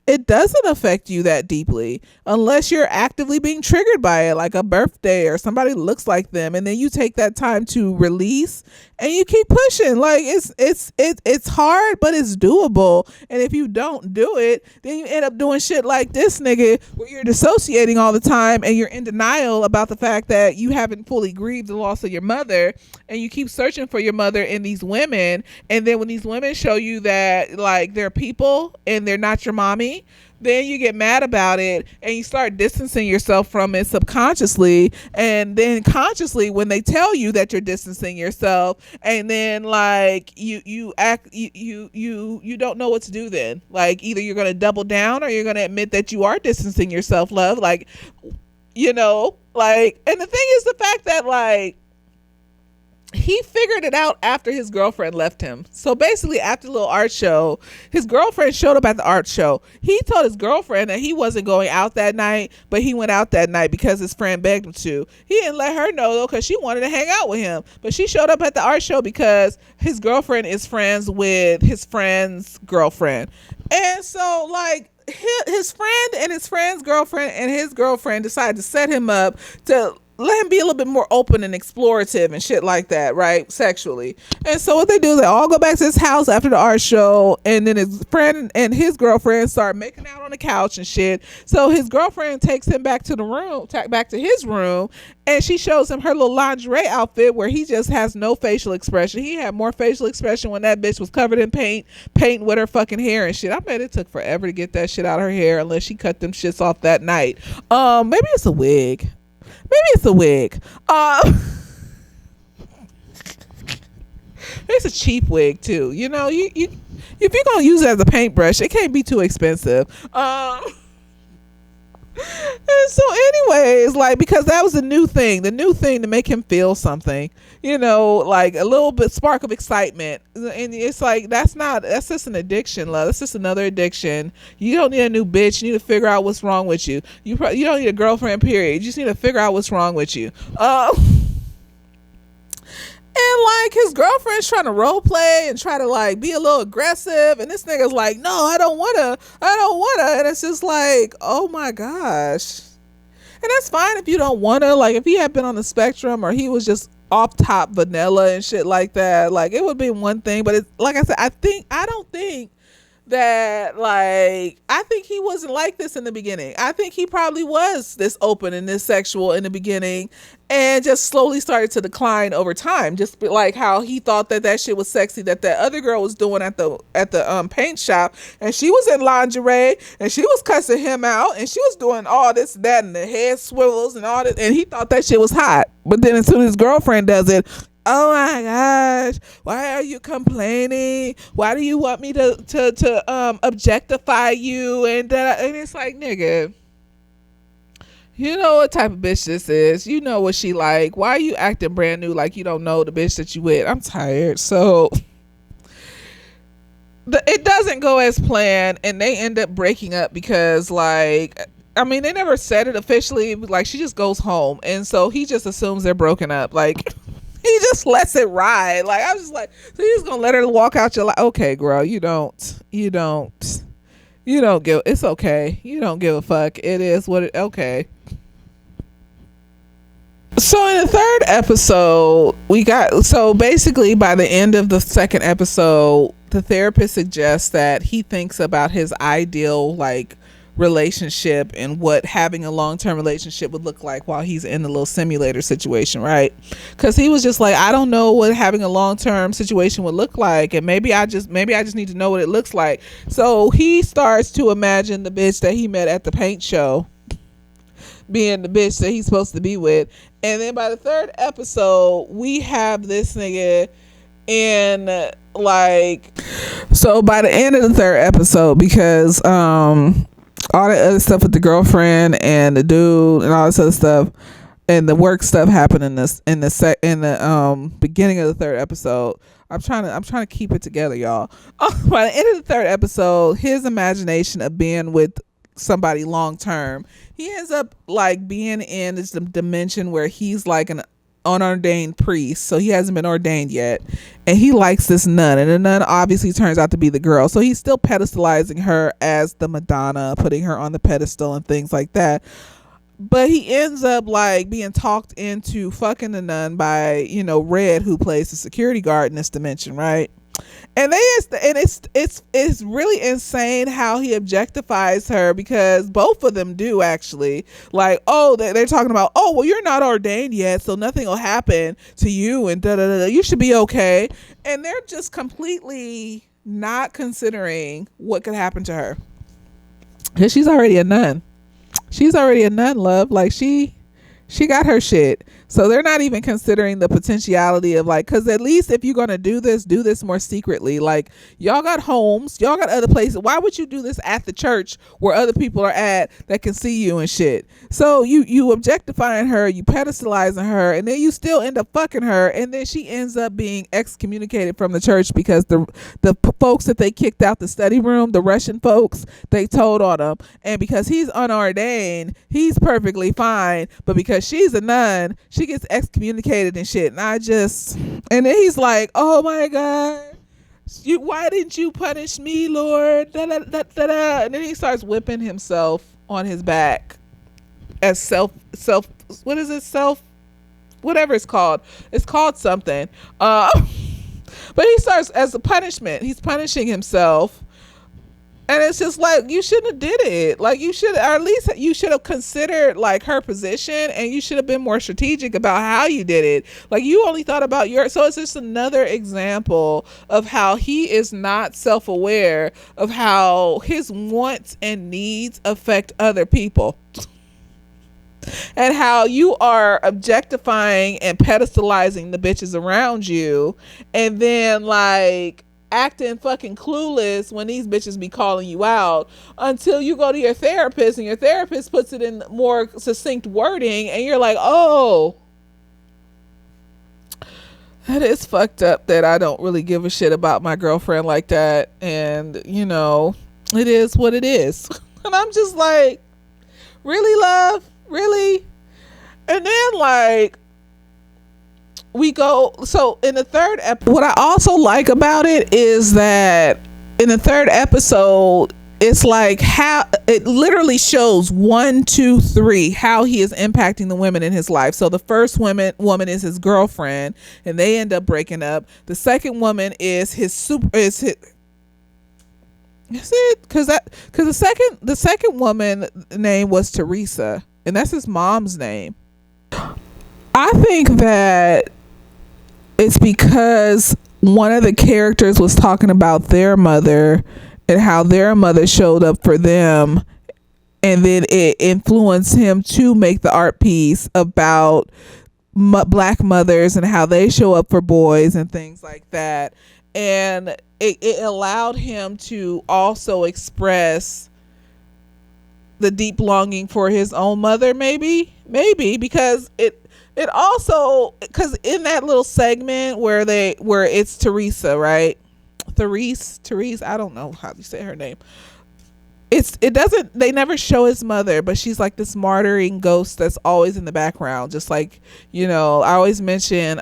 it doesn't affect you that deeply unless you're actively being triggered by it, like a birthday or somebody looks like them. And then you take that time to release and you keep pushing. It's hard, but it's doable. And if you don't do it, then you end up doing shit like this nigga where you're dissociating all the time and you're in denial about the fact that you haven't fully grieved the loss of your mother, and you keep searching for your mother in these women. And then when these women show you that they're people and they're not your mommy, then you get mad about it and you start distancing yourself from it subconsciously. And then consciously, when they tell you that you're distancing yourself, and then you don't know what to do then. Either you're going to double down or you're going to admit that you are distancing yourself, love. And the thing is the fact that he figured it out after his girlfriend left him. So basically, after the little art show, his girlfriend showed up at the art show. He told his girlfriend that he wasn't going out that night, but he went out that night because his friend begged him to. He didn't let her know, though, because she wanted to hang out with him. But she showed up at the art show because his girlfriend is friends with his friend's girlfriend. And so, his friend and his friend's girlfriend and his girlfriend decided to set him up to let him be a little bit more open and explorative and shit like that, right? Sexually. And so what they do, they all go back to his house after the art show, and then his friend and his girlfriend start making out on the couch and shit. So his girlfriend takes him back to his room, and she shows him her little lingerie outfit where he just has no facial expression. He had more facial expression when that bitch was covered in paint with her fucking hair and shit. I bet it took forever to get that shit out of her hair unless she cut them shits off that night. Maybe it's a wig. It's a cheap wig too. You if you're gonna use it as a paintbrush, it can't be too expensive. And so anyways, because that was the new thing to make him feel something, a little bit spark of excitement. And it's that's just an addiction, love. That's just another addiction. You don't need a new bitch. You need to figure out what's wrong with you. You don't need a girlfriend, period. You just need to figure out what's wrong with you. And his girlfriend's trying to role play and try to be a little aggressive, and this nigga's like, no, I don't wanna, and it's just oh my gosh. And that's fine if you don't wanna, if he had been on the spectrum or he was just off top vanilla and shit like that, it would be one thing. But it's like I said, I don't think that, like, I think he wasn't like this in the beginning. I think he probably was this open and this sexual in the beginning, and just slowly started to decline over time. Just like how he thought that that shit was sexy, that other girl was doing at the paint shop, and she was in lingerie, and she was cussing him out, and she was doing all this, that, and the head swivels and all that, and he thought that shit was hot. But then as soon as his girlfriend does it, oh my gosh, why are you complaining? Why do you want me to objectify you? And it's like, nigga, you know what type of bitch this is. You know what she like. Why are you acting brand new like you don't know the bitch that you with? I'm tired. So it doesn't go as planned, and they end up breaking up because, like, I mean, they never said it officially. Like, she just goes home, and so he just assumes they're broken up. Like, he just lets it ride. Like, I was just like, so you just gonna let her walk out your life? Okay, girl, you don't give. It's okay. You don't give a fuck. It is what it. Okay. So in the third episode, so basically by the end of the second episode, the therapist suggests that he thinks about his ideal, like, relationship and what having a long-term relationship would look like while he's in the little simulator situation, right? Because he was just like, I don't know what having a long-term situation would look like, and maybe I just need to know what it looks like. So he starts to imagine the bitch that he met at the paint show being the bitch that he's supposed to be with. And then by the third episode, we have this nigga in, like, so by the end of the third episode, because all the other stuff with the girlfriend and the dude and all this other stuff and the work stuff happened in the beginning of the third episode. I'm trying to keep it together, y'all. By the end of the third episode, his imagination of being with somebody long term, he ends up, like, being in this dimension where he's like an unordained priest, so he hasn't been ordained yet, and he likes this nun, and the nun obviously turns out to be the girl, so he's still pedestalizing her as the Madonna, putting her on the pedestal and things like that. But he ends up, like, being talked into fucking the nun by, you know, Red, who plays the security guard in this dimension, right? And it's really insane how he objectifies her, because both of them do, actually. Like, oh, they're talking about, oh, well, you're not ordained yet, so nothing will happen to you, and you should be okay. And they're just completely not considering what could happen to her, because she's already a nun. She's already a nun, love. Like, she got her shit. So they're not even considering the potentiality of, like, because at least if you're going to do this more secretly. Like, y'all got homes, y'all got other places. Why would you do this at the church where other people are at that can see you and shit? So you objectifying her, you pedestalizing her, and then you still end up fucking her, and then she ends up being excommunicated from the church because the folks that they kicked out the study room, the Russian folks, they told on him, and because he's unordained, he's perfectly fine, but because she's a nun, she gets excommunicated and shit. And then he's like, oh my God, why didn't you punish me, Lord? Da, da, da, da, da. And then he starts whipping himself on his back as what is it? Whatever it's called. It's called something. But he starts, as a punishment, he's punishing himself. And it's just like, you shouldn't have did it. Like, you should, or at least you should have considered, like, her position, and you should have been more strategic about how you did it. Like, you only thought about so it's just another example of how he is not self-aware of how his wants and needs affect other people. And how you are objectifying and pedestalizing the bitches around you, and then, like, acting fucking clueless when these bitches be calling you out, until you go to your therapist and your therapist puts it in more succinct wording, and you're like, oh, that is fucked up that I don't really give a shit about my girlfriend like that. And, you know, it is what it is. And I'm just like, really, love? Really? And then, like, we go, so in the third episode, what I also like about it is that in the third episode, it's like how it literally shows 1, 2, 3 how he is impacting the women in his life. So the first woman is his girlfriend, and they end up breaking up. The second woman is Is it? Because the second woman name was Teresa, and that's his mom's name. I think that it's because one of the characters was talking about their mother and how their mother showed up for them, and then it influenced him to make the art piece about black mothers and how they show up for boys and things like that. And it allowed him to also express the deep longing for his own mother, maybe because it also, because in that little segment where it's Teresa, right? Therese, I don't know how you say her name. It doesn't, they never show his mother, but she's like this martyring ghost that's always in the background, just like, I always mention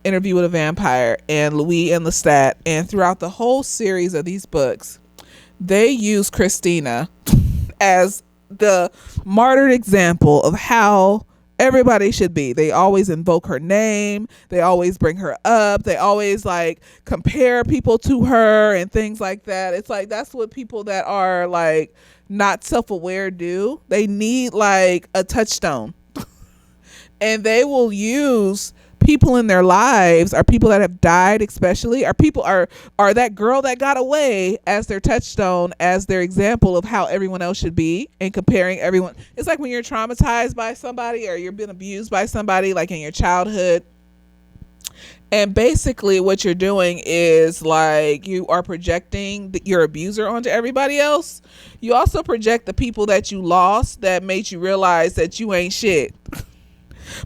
Interview with a Vampire and Louis and Lestat, and throughout the whole series of these books they use Christina as the martyred example of how everybody should be. They always invoke her name, they always bring her up, they always like compare people to her and things like that. It's like that's what people that are like not self-aware do. They need like a touchstone and they will use people in their lives, or people that have died especially, or people are that girl that got away, as their touchstone, as their example of how everyone else should be, and comparing everyone. It's like when you're traumatized by somebody or you're been abused by somebody like in your childhood, and basically what you're doing is like you are projecting your abuser onto everybody else. You also project the people that you lost that made you realize that you ain't shit.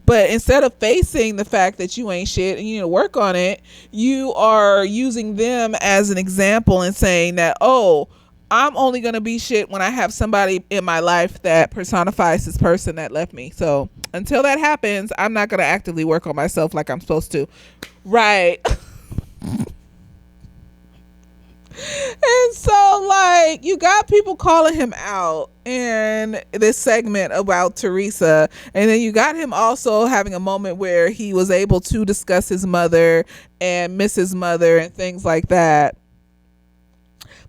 But instead of facing the fact that you ain't shit and you need to work on it, you are using them as an example and saying that, oh, I'm only going to be shit when I have somebody in my life that personifies this person that left me. So until that happens, I'm not going to actively work on myself like I'm supposed to. Right. And so like you got people calling him out in this segment about Teresa, and then you got him also having a moment where he was able to discuss his mother and miss his mother and things like that.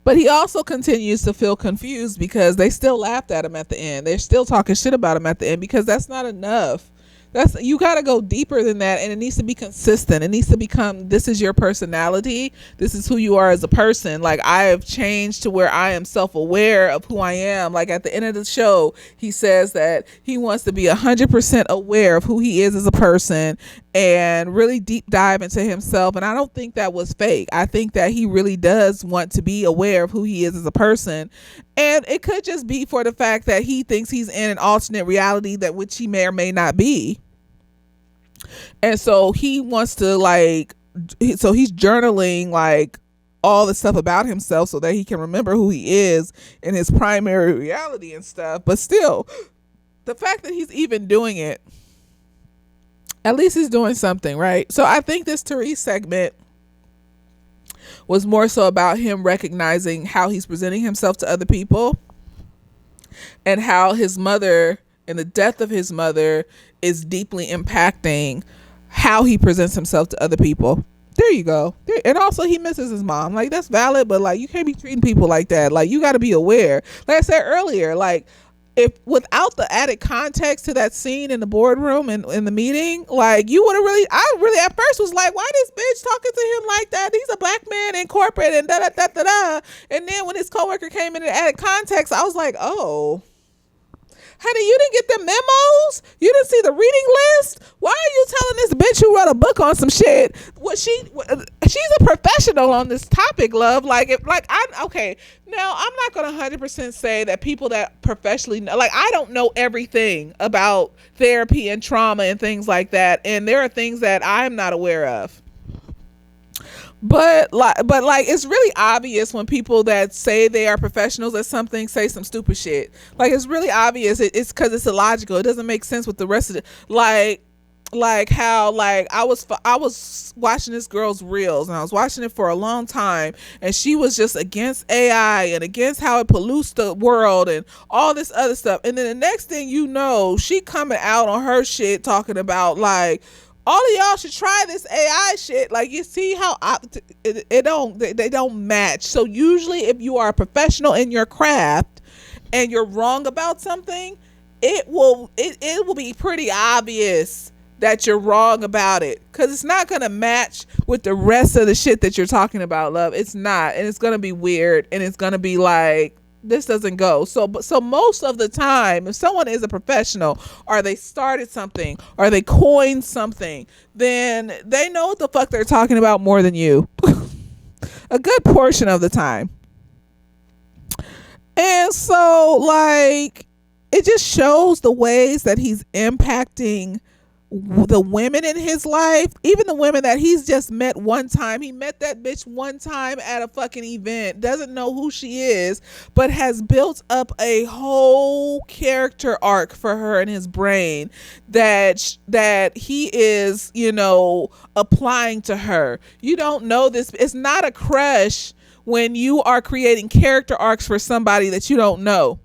But he also continues to feel confused because they still laughed at him at the end. They're still talking shit about him at the end, because that's not enough. You got to go deeper than that, and it needs to be consistent. It needs to become, this is your personality, this is who you are as a person. Like, I have changed to where I am self-aware of who I am. Like at the end of the show, he says that he wants to be 100% aware of who he is as a person and really deep dive into himself. And I don't think that was fake. I think that he really does want to be aware of who he is as a person. And it could just be for the fact that he thinks he's in an alternate reality that which he may or may not be. And so he wants to so he's journaling like all the stuff about himself so that he can remember who he is in his primary reality and stuff. But still, the fact that he's even doing it, at least he's doing something, right? So I think this Therese segment was more so about him recognizing how he's presenting himself to other people, and how his mother and the death of his mother is deeply impacting how he presents himself to other people. There you go. And also he misses his mom. Like, that's valid, but like you can't be treating people like that. Like, you got to be aware. Like I said earlier, like, if without the added context to that scene in the boardroom and in the meeting, like, you would have I really at first was like, why this bitch talking to him like that? He's a black man in corporate and da da da da da. And then when his coworker came in and added context, I was like, oh, honey, you didn't get the memos? You didn't see the reading list? Why are you telling this bitch who wrote a book on some shit? She's a professional on this topic, love. Okay, now I'm not gonna 100% say that people that professionally know, like, I don't know everything about therapy and trauma and things like that, and there are things that I'm not aware of. But it's really obvious when people that say they are professionals at something say some stupid shit. Like, it's really obvious. It's because it's illogical. It doesn't make sense with the rest of it. Like how, like, I was watching this girl's reels, and I was watching it for a long time, and she was just against AI and against how it pollutes the world and all this other stuff. And then the next thing you know, she coming out on her shit talking about like, All of y'all should try this AI shit. Like, you see how they don't match. So usually if you are a professional in your craft and you're wrong about something, it will be pretty obvious that you're wrong about it, because it's not going to match with the rest of the shit that you're talking about, love. It's not. And it's going to be weird, and it's going to be like, this doesn't go. So most of the time, if someone is a professional, or they started something, or they coined something, then they know what the fuck they're talking about more than you. A good portion of the time. And so, like, it just shows the ways that he's impacting the women in his life, even the women that he's just met one time. He met that bitch one time at a fucking event, doesn't know who she is, but has built up a whole character arc for her in his brain that he is, applying to her. You don't know this. It's not a crush when you are creating character arcs for somebody that you don't know.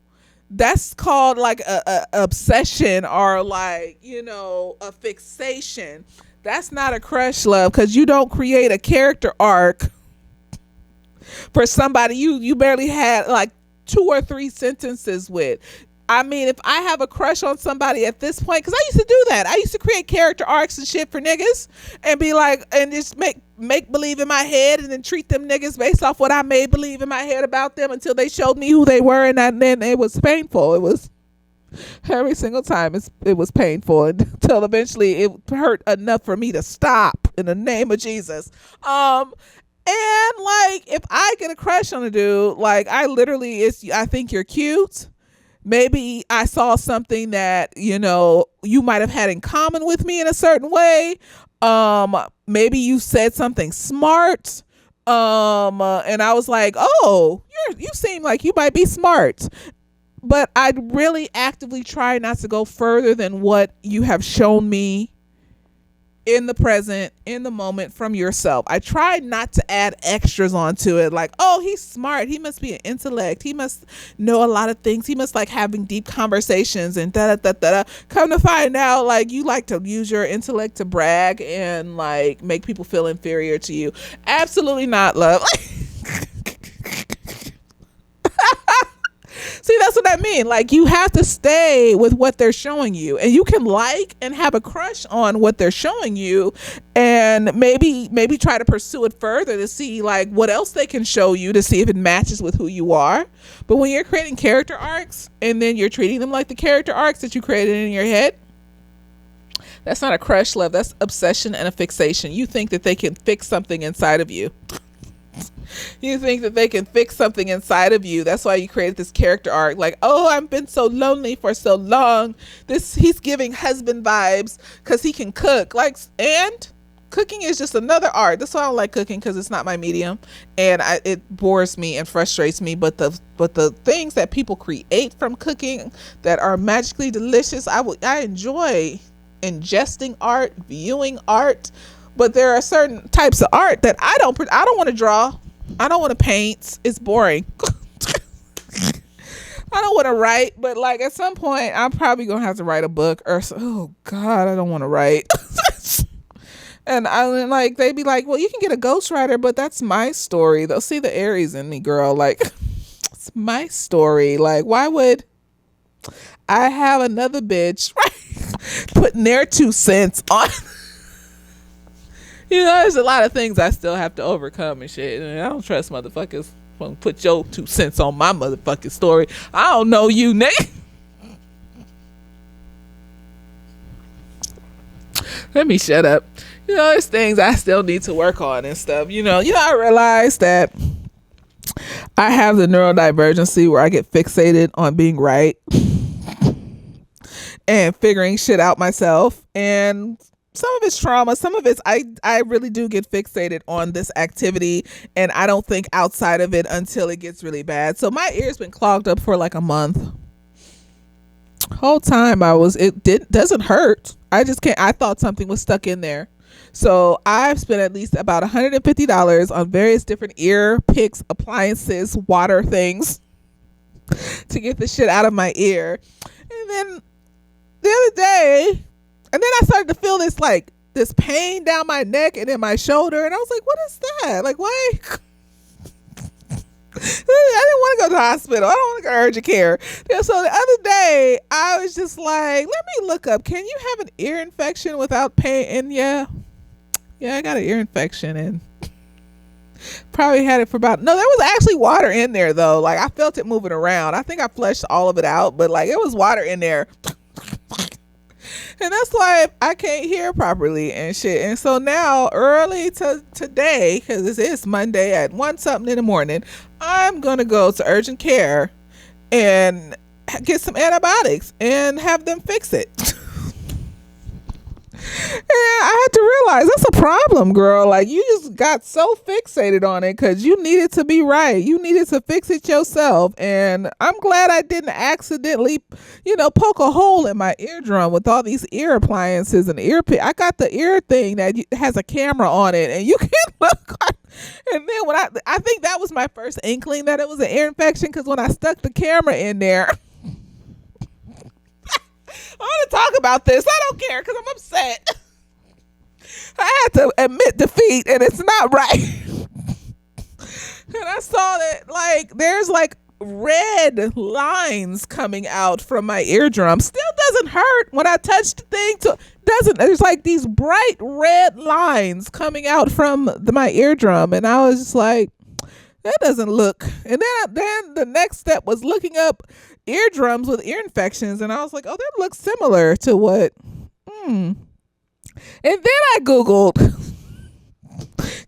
That's called like a obsession, or like, a fixation. That's not a crush, love, because you don't create a character arc for somebody you barely had like 2 or 3 sentences with. I mean, if I have a crush on somebody at this point, because I used to do that. I used to create character arcs and shit for niggas and be like, and just make believe in my head, and then treat them niggas based off what I made believe in my head about them until they showed me who they were. And then it was painful. It was every single time it was painful until eventually it hurt enough for me to stop in the name of Jesus. And like, if I get a crush on a dude, like, I think you're cute. Maybe I saw something that, you might have had in common with me in a certain way. Maybe you said something smart. And I was like, oh, you seem like you might be smart. But I'd really actively try not to go further than what you have shown me in the present, in the moment, from yourself. I try not to add extras onto it, like, oh, he's smart, he must be an intellect, he must know a lot of things, he must like having deep conversations and da da da da. Come to find out, like, you like to use your intellect to brag and like make people feel inferior to you. Absolutely not, love. See, that's what I mean. Like, you have to stay with what they're showing you, and you can like and have a crush on what they're showing you, and maybe try to pursue it further to see like what else they can show you, to see if it matches with who you are. But when you're creating character arcs and then you're treating them like the character arcs that you created in your head, that's not a crush, love. That's obsession and a fixation. You think that they can fix something inside of you. You think that they can fix something inside of you. That's why you created this character arc. Like, oh, I've been so lonely for so long. He's giving husband vibes because he can cook. Like, and cooking is just another art. That's why I don't like cooking, because it's not my medium, and it bores me and frustrates me. But the things that people create from cooking that are magically delicious, I enjoy ingesting art, viewing art. But there are certain types of art that I don't want to draw. I don't want to paint. It's boring. I don't want to write, but like at some point I'm probably going to have to write a book oh God, I don't want to write. And they'd be like, well, you can get a ghostwriter, but that's my story. They'll see the Aries in me, girl. Like, it's my story. Like, why would I have another bitch, right, putting their 2 cents on? There's a lot of things I still have to overcome and shit. And I don't trust motherfuckers gonna put your 2 cents on my motherfucking story. I don't know you, nigga. Let me shut up. There's things I still need to work on and stuff. I realize that I have the neurodivergency where I get fixated on being right and figuring shit out myself. And some of it's trauma. Some of it's, I really do get fixated on this activity, and I don't think outside of it until it gets really bad. So my ear's been clogged up for like a month. Whole time doesn't hurt. I just can't. I thought something was stuck in there. So I've spent at least about $150 on various different ear picks, appliances, water things to get the shit out of my ear. And then the other day, and then I started to feel this like this pain down my neck and in my shoulder. And I was like, what is that? Like, why? I didn't want to go to the hospital. I don't want to go to urgent care. And so the other day, I was just like, let me look up. Can you have an ear infection without pain? And yeah, I got an ear infection and probably had it for about, no, there was actually water in there though. Like I felt it moving around. I think I flushed all of it out, but like it was water in there. And that's why I can't hear properly and shit. And so now early today, because this is Monday at 1 something in the morning, I'm going to go to urgent care and get some antibiotics and have them fix it. And I had to realize that's a problem, girl. Like you just got so fixated on it because you needed to be right. You needed to fix it yourself. And I'm glad I didn't accidentally, poke a hole in my eardrum with all these ear appliances and I got the ear thing that has a camera on it and you can look. And then when I think that was my first inkling that it was an ear infection because when I stuck the camera in there, I want to talk about this. I don't care because I'm upset. I had to admit defeat and it's not right. And I saw that like there's like red lines coming out from my eardrum. Still doesn't hurt when I touch the thing. There's like these bright red lines coming out from my eardrum. And I was just like, that doesn't look. And then the next step was looking up eardrums with ear infections. And I was like, oh, that looks similar to what. And then I Googled,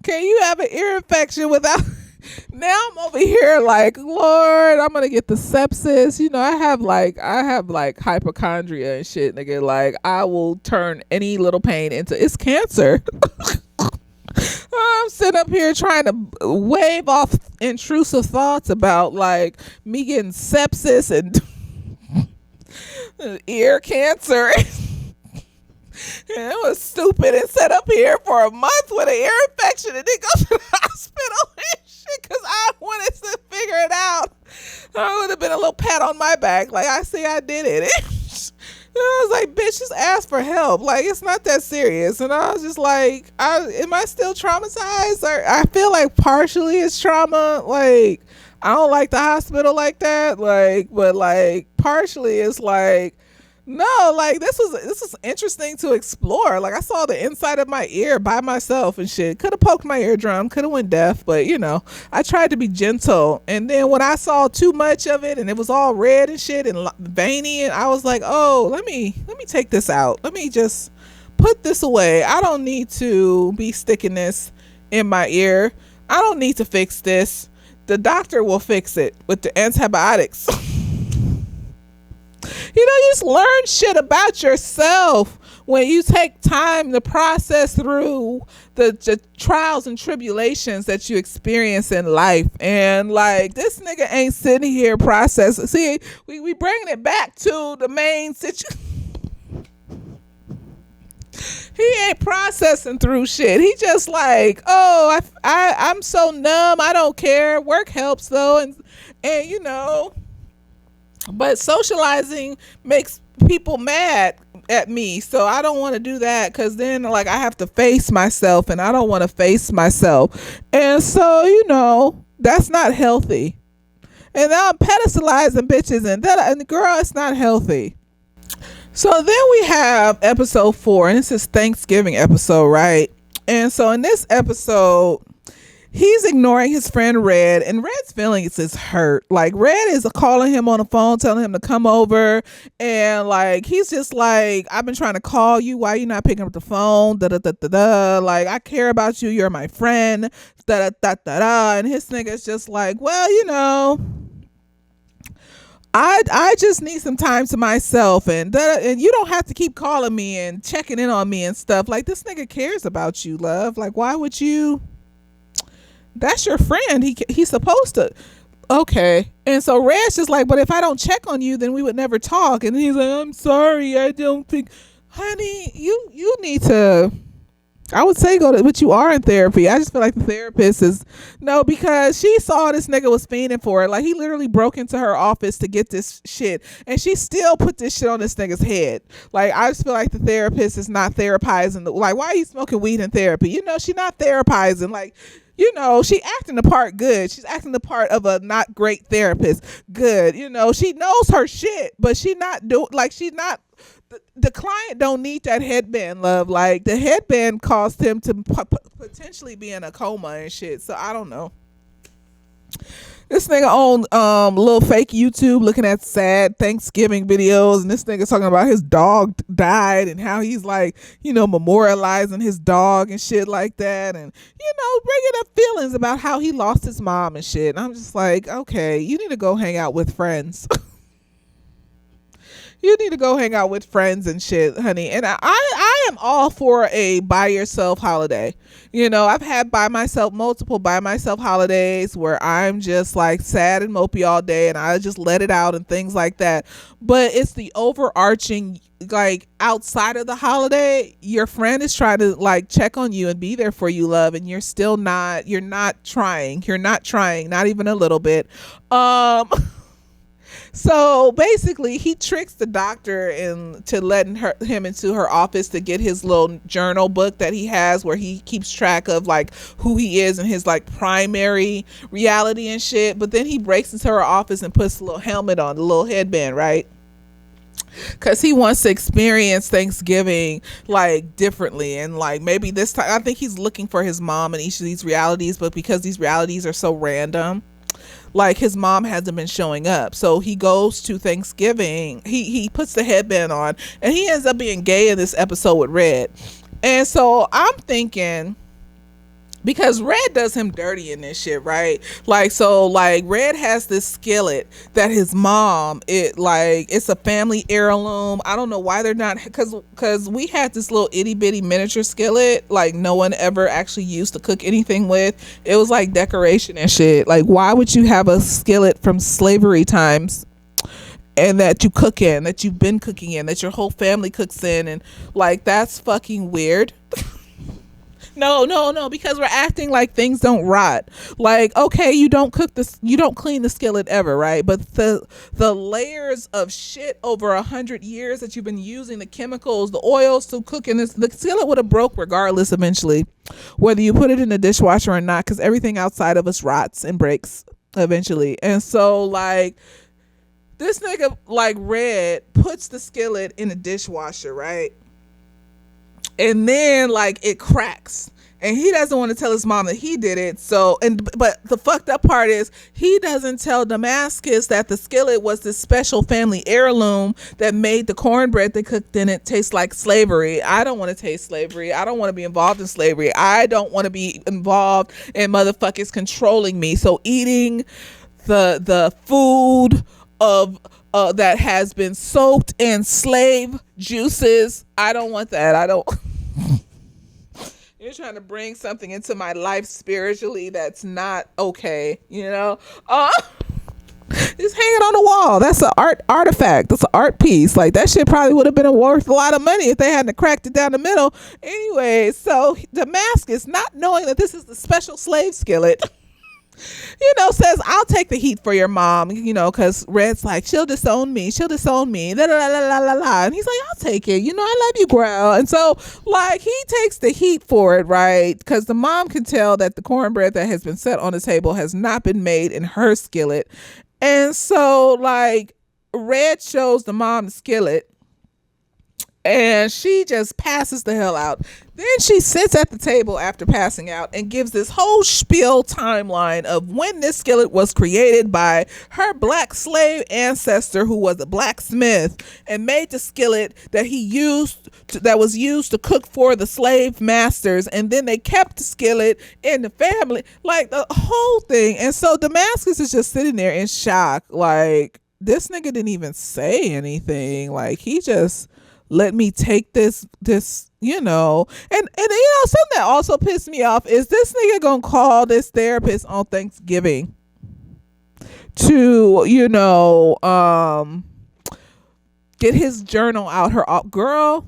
can you have an ear infection without. Now I'm over here like, Lord, I'm gonna get the sepsis. I have like hypochondria and shit, nigga. Like I will turn any little pain into it's cancer. I'm sitting up here trying to wave off intrusive thoughts about like me getting sepsis and ear cancer. And it was stupid and sat up here for a month with an ear infection and then go to the hospital and shit because I wanted to figure it out. I would have been a little pat on my back like I did it. I was like, bitch, just ask for help. Like, it's not that serious. And I was just like, am I still traumatized? Or I feel like partially it's trauma. Like, I don't like the hospital like that. Like, but like partially it's like, no, like this was interesting to explore. Like I saw the inside of my ear by myself and shit. Could have poked my eardrum, could have went deaf, but I tried to be gentle. And then when I saw too much of it and it was all red and shit and veiny, and I was like, oh, let me take this out. Let me just put this away. I don't need to be sticking this in my ear. I don't need to fix this. The doctor will fix it with the antibiotics. You just learn shit about yourself when you take time to process through the trials and tribulations that you experience in life. And like this nigga ain't sitting here processing. See, we bringing it back to the main situation. He ain't processing through shit. He just like, oh, I'm so numb. I don't care. Work helps though, and but socializing makes people mad at me, so I don't want to do that because then like I have to face myself and I don't want to face myself, and so that's not healthy. And now I'm pedestalizing bitches and girl, it's not healthy. So then we have episode 4, and this is Thanksgiving episode, right? And so in this episode, he's ignoring his friend Red, and Red's feelings is hurt. Like Red is calling him on the phone, telling him to come over, and like he's just like, I've been trying to call you, why you not picking up the phone? Da da da da da. Like I care about you, you're my friend. Da da da da da. And his nigga's just like, well, I just need some time to myself, and you don't have to keep calling me and checking in on me and stuff. Like this nigga cares about you, love. Like why would you? That's your friend. He's supposed to. Okay. And so Red's just like, but if I don't check on you, then we would never talk. And he's like, I'm sorry. I don't think, honey, you need to I would say go to, but you are in therapy. I just feel like the therapist is no, because she saw this nigga was fiending for it. Like he literally broke into her office to get this shit, and she still put this shit on this nigga's head. Like I just feel like the therapist is not therapizing. Like why are you smoking weed in therapy? You know, she not therapizing. Like you know, she acting the part good. She's acting the part of a not great therapist good. You know, she knows her shit, but she not do like she's not the client don't need that headband, love. Like the headband caused him to potentially be in a coma and shit. So I don't know. This nigga on little fake YouTube looking at sad Thanksgiving videos, and this nigga talking about his dog died and how he's like, you know, memorializing his dog and shit like that, and you know, bringing up feelings about how he lost his mom and shit. And I'm just like, okay, you need to go hang out with friends. You need to go hang out with friends and shit, honey. And I am all for a by yourself holiday. You know, I've had multiple by myself holidays where I'm just like sad and mopey all day and I just let it out and things like that. But it's the overarching, like outside of the holiday, your friend is trying to like check on you and be there for you, love, and you're not trying, not even a little bit. So basically, he tricks the doctor into letting him into her office to get his little journal book that he has, where he keeps track of like who he is and his like primary reality and shit. But then he breaks into her office and puts a little helmet on, the little headband, right? Because he wants to experience Thanksgiving like differently, and like maybe this time, I think he's looking for his mom in each of these realities, but because these realities are so random, like his mom hasn't been showing up, so he goes to Thanksgiving, he puts the headband on, and he ends up being gay in this episode with Red. And so I'm thinking, because Red does him dirty in this shit, right? Like, so like Red has this skillet that his mom, it's a family heirloom. I don't know why they're not, because we had this little itty bitty miniature skillet like no one ever actually used to cook anything with. It was like decoration and shit. Like, why would you have a skillet from slavery times and that you cook in, that you've been cooking in, that your whole family cooks in? And like, that's fucking weird. No, because we're acting like things don't rot. Like, okay, you don't clean the skillet ever, right? But the layers of shit over 100 years that you've been using, the chemicals, the oils to cook in this, the skillet would have broke regardless eventually, whether you put it in the dishwasher or not, because everything outside of us rots and breaks eventually. And so like this nigga like Red puts the skillet in the dishwasher, right? And then like it cracks, and he doesn't want to tell his mom that he did it. So, but the fucked up part is he doesn't tell Damascus that the skillet was this special family heirloom that made the cornbread they cooked in it taste like slavery. I don't want to taste slavery. I don't want to be involved in slavery. I don't want to be involved in motherfuckers controlling me. So eating the food of that has been soaked in slave juices, I don't want that. I don't. You're trying to bring something into my life spiritually that's not okay, you know? It's hanging on the wall. That's an artifact. That's an art piece. Like, that shit probably would have been worth a lot of money if they hadn't cracked it down the middle. Anyway, so Damascus, not knowing that this is the special slave skillet, you know, says, I'll take the heat for your mom, you know, because Red's like, she'll disown me, la, la, la, la, la, la. And he's like, I'll take it, you know, I love you, girl. And so like he takes the heat for it, right? Because the mom can tell that the cornbread that has been set on the table has not been made in her skillet. And so like Red shows the mom the skillet, and she just passes the hell out. Then she sits at the table after passing out and gives this whole spiel timeline of when this skillet was created by her black slave ancestor, who was a blacksmith and made the skillet that that was used to cook for the slave masters, and then they kept the skillet in the family, like the whole thing. And so Damascus is just sitting there in shock, like, this nigga didn't even say anything. Like, he just let me take this, you know. And you know, something that also pissed me off is this nigga gonna call this therapist on Thanksgiving to, you know, get his journal out. Her girl,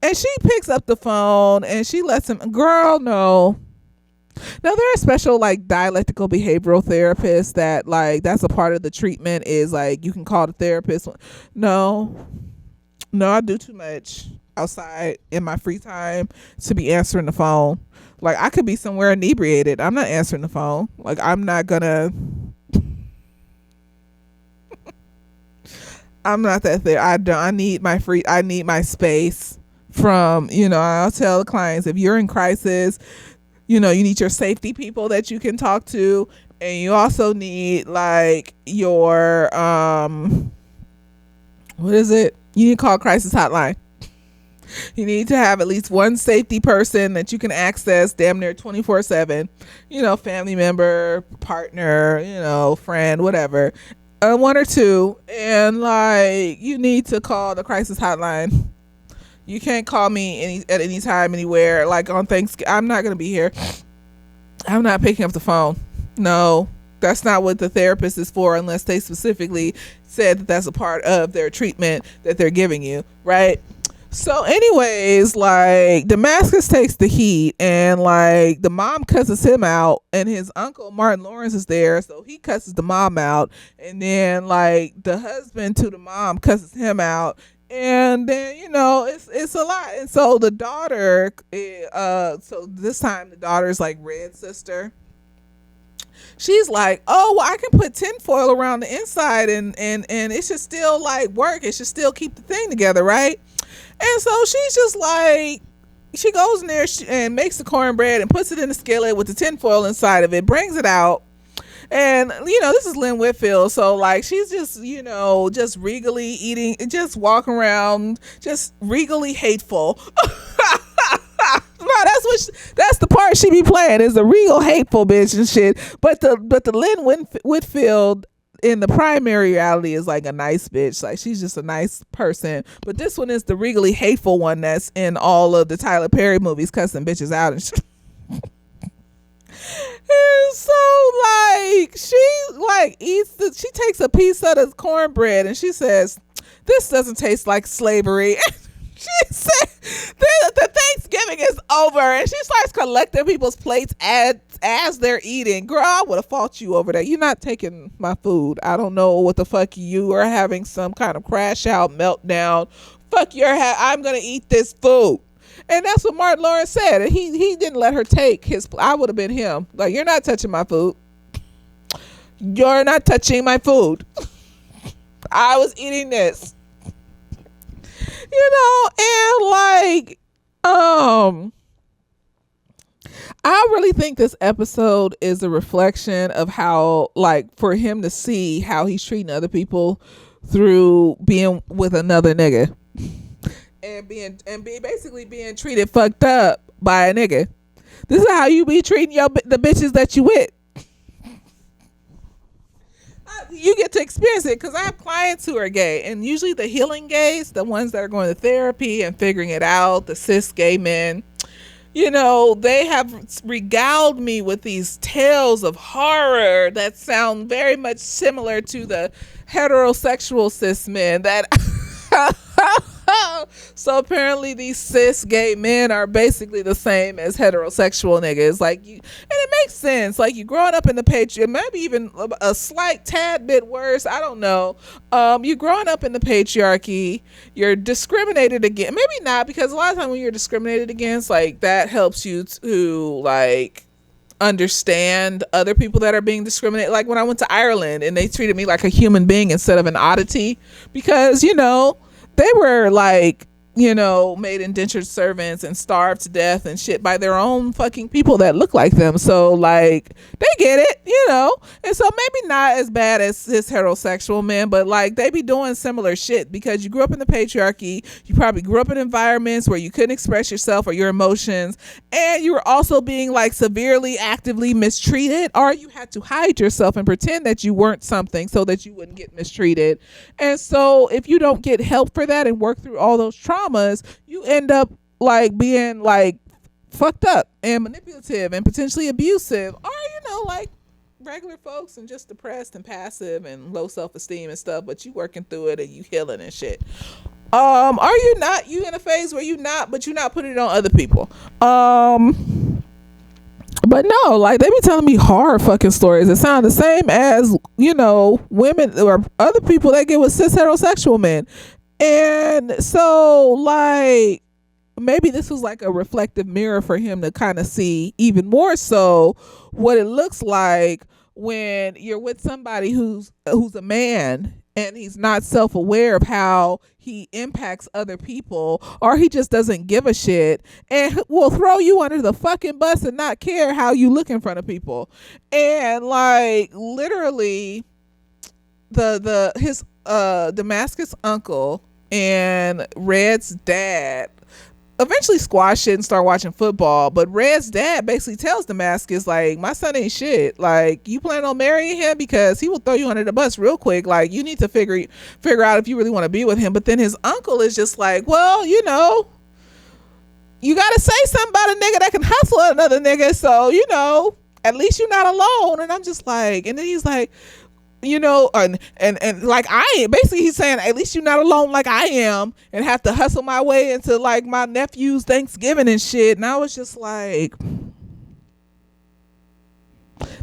And she picks up the phone and she lets him, girl, no. No, there are special like dialectical behavioral therapists that like that's a part of the treatment is like you can call the therapist. No, no, I do too much outside in my free time to be answering the phone. Like I could be somewhere inebriated. I'm not answering the phone. Like I'm not gonna. I'm not that there. I don't. I need my free. I need my space from. I'll tell the clients if you're in crisis. You need your safety people that you can talk to, and you also need like your what is it? You need to call crisis hotline. You need to have at least one safety person that you can access damn near 24/7. Family member, partner, friend, whatever. One or two, and like you need to call the crisis hotline. You can't call me at any time, anywhere. Like on Thanksgiving, I'm not gonna be here. I'm not picking up the phone. No, that's not what the therapist is for, unless they specifically said that that's a part of their treatment that they're giving you, right? So, anyways, like Damascus takes the heat, and like the mom cusses him out, and his uncle Martin Lawrence is there, so he cusses the mom out, and then like the husband to the mom cusses him out. And then it's a lot. And so the daughter so this time the daughter's like red sister, she's like, oh well, I can put tinfoil around the inside and it should still like work, it should still keep the thing together, right? And so she's just like, she goes in there and makes the cornbread and puts it in the skillet with the tinfoil inside of it, brings it out. And this is Lynn Whitfield, so like she's just just regally eating, just walking around, just regally hateful. No, that's the part she be playing, is the regal hateful bitch and shit. But the Lynn Whitfield in the primary reality is like a nice bitch, like she's just a nice person. But this one is the regally hateful one that's in all of the Tyler Perry movies, cussing bitches out and shit. And so like she like she takes a piece of the cornbread and she says, this doesn't taste like slavery. She said the Thanksgiving is over, and she starts collecting people's plates as they're eating. Girl, I would have fought you over that. You're not taking my food. I don't know what the fuck you are having, some kind of crash out meltdown. Fuck I'm gonna eat this food. And that's what Martin Lawrence said. And he didn't let her take his. I would have been him. Like, you're not touching my food. You're not touching my food. I was eating this. And like, I really think this episode is a reflection of how, like, for him to see how he's treating other people through being with another nigga. And basically being treated fucked up by a nigga. This is how you be treating the bitches that you with. You get to experience it, because I have clients who are gay, and usually the healing gays, the ones that are going to therapy and figuring it out, the cis gay men, they have regaled me with these tales of horror that sound very much similar to the heterosexual cis men that so apparently these cis gay men are basically the same as heterosexual niggas. Like, and it makes sense. Like, you growing up in the patriarchy, maybe even a slight tad bit worse, I don't know. You growing up in the patriarchy, you're discriminated against. Maybe not, because a lot of times when you're discriminated against, like, that helps you to like understand other people that are being discriminated. Like when I went to Ireland and they treated me like a human being instead of an oddity, because they were like made indentured servants and starved to death and shit by their own fucking people that look like them. So like they get it, and so maybe not as bad as cis heterosexual men, but like they be doing similar shit because you grew up in the patriarchy. You probably grew up in environments where you couldn't express yourself or your emotions, and you were also being like severely actively mistreated, or you had to hide yourself and pretend that you weren't something so that you wouldn't get mistreated. And so if you don't get help for that and work through all those traumas, you end up like being like fucked up and manipulative and potentially abusive, or like regular folks and just depressed and passive and low self-esteem and stuff, but you working through it and you healing and shit. Are you not? You in a phase where you not, but you're not putting it on other people. But no, like they be telling me horror fucking stories that sound the same as, women or other people that get with cis heterosexual men. And so like maybe this was like a reflective mirror for him to kind of see even more so what it looks like when you're with somebody who's a man and he's not self-aware of how he impacts other people, or he just doesn't give a shit and will throw you under the fucking bus and not care how you look in front of people. And like literally the his Damascus uncle and Red's dad eventually squash it and start watching football. But Red's dad basically tells Damascus, like, my son ain't shit. Like, you plan on marrying him because he will throw you under the bus real quick. Like, you need to figure out if you really want to be with him. But then his uncle is just like, well, you gotta say something about a nigga that can hustle another nigga. So, at least you're not alone. And I'm just like, and then he's like, and like basically he's saying, at least you're not alone like I am and have to hustle my way into like my nephew's Thanksgiving and shit. And I was just like,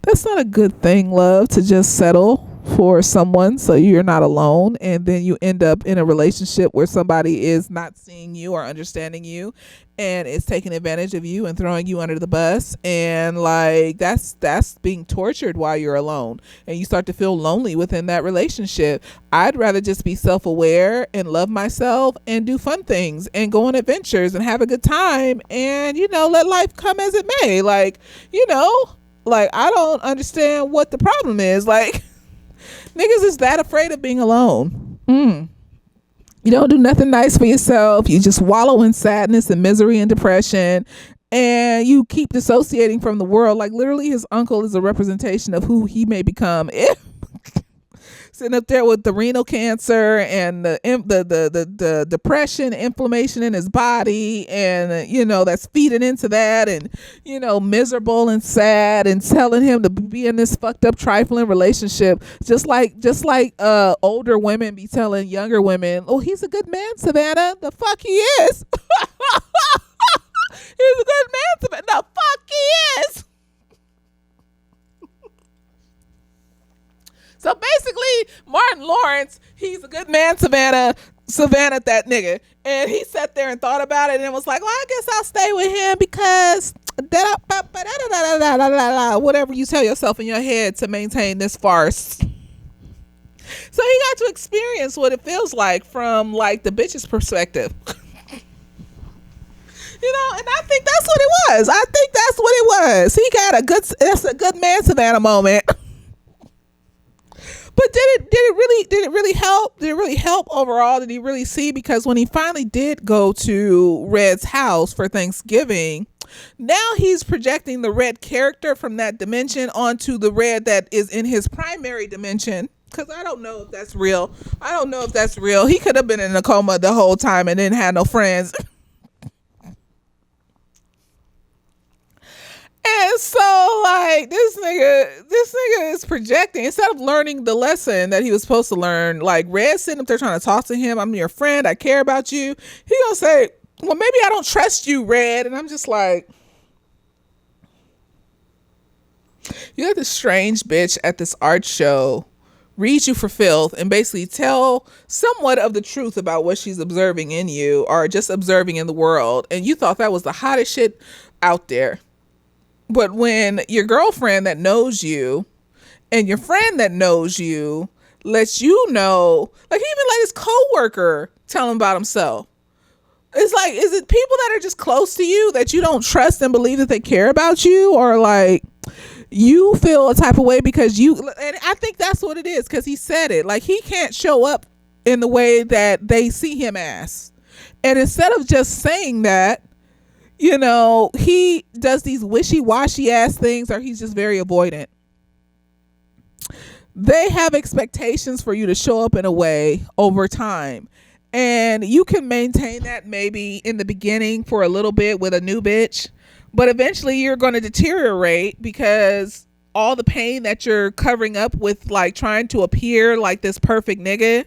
that's not a good thing, love, to just settle for someone so you're not alone and then you end up in a relationship where somebody is not seeing you or understanding you and is taking advantage of you and throwing you under the bus. And like that's being tortured while you're alone and you start to feel lonely within that relationship. I'd rather just be self-aware and love myself and do fun things and go on adventures and have a good time and let life come as it may. Like I don't understand what the problem is. Like niggas is that afraid of being alone. You don't do nothing nice for yourself. You just wallow in sadness and misery and depression, and you keep dissociating from the world. Like literally his uncle is a representation of who he may become if sitting up there with the renal cancer and the depression, inflammation in his body, and that's feeding into that, and miserable and sad, and telling him to be in this fucked up trifling relationship, just like older women be telling younger women, oh, he's a good man, Savannah. The fuck he is. He's a good man, Savannah. The fuck he is. So basically, Martin Lawrence, he's a good man, Savannah, that nigga. And he sat there and thought about it and was like, well, I guess I'll stay with him because whatever you tell yourself in your head to maintain this farce. So he got to experience what it feels like from like the bitch's perspective. And I think that's what it was. He got that's a good man, Savannah moment. But did it really help? Did it really help overall? Did he really see? Because when he finally did go to Red's house for Thanksgiving, now he's projecting the Red character from that dimension onto the Red that is in his primary dimension. Because I don't know if that's real. He could have been in a coma the whole time and didn't have no friends. And so like this nigga is projecting instead of learning the lesson that he was supposed to learn. Like Red sitting up there trying to talk to him, I'm your friend, I care about you. He gonna say, well, maybe I don't trust you, Red. And I'm just like, you had this strange bitch at this art show read you for filth and basically tell somewhat of the truth about what she's observing in you or just observing in the world, and you thought that was the hottest shit out there. But when your girlfriend that knows you and your friend that knows you lets you know, like he even let his coworker tell him about himself. It's like, is it people that are just close to you that you don't trust and believe that they care about you, or like you feel a type of way because and I think that's what it is, because he said it, like he can't show up in the way that they see him as. And instead of just saying that, he does these wishy-washy ass things, or he's just very avoidant. They have expectations for you to show up in a way over time. And you can maintain that maybe in the beginning for a little bit with a new bitch, but eventually you're going to deteriorate because all the pain that you're covering up with like trying to appear like this perfect nigga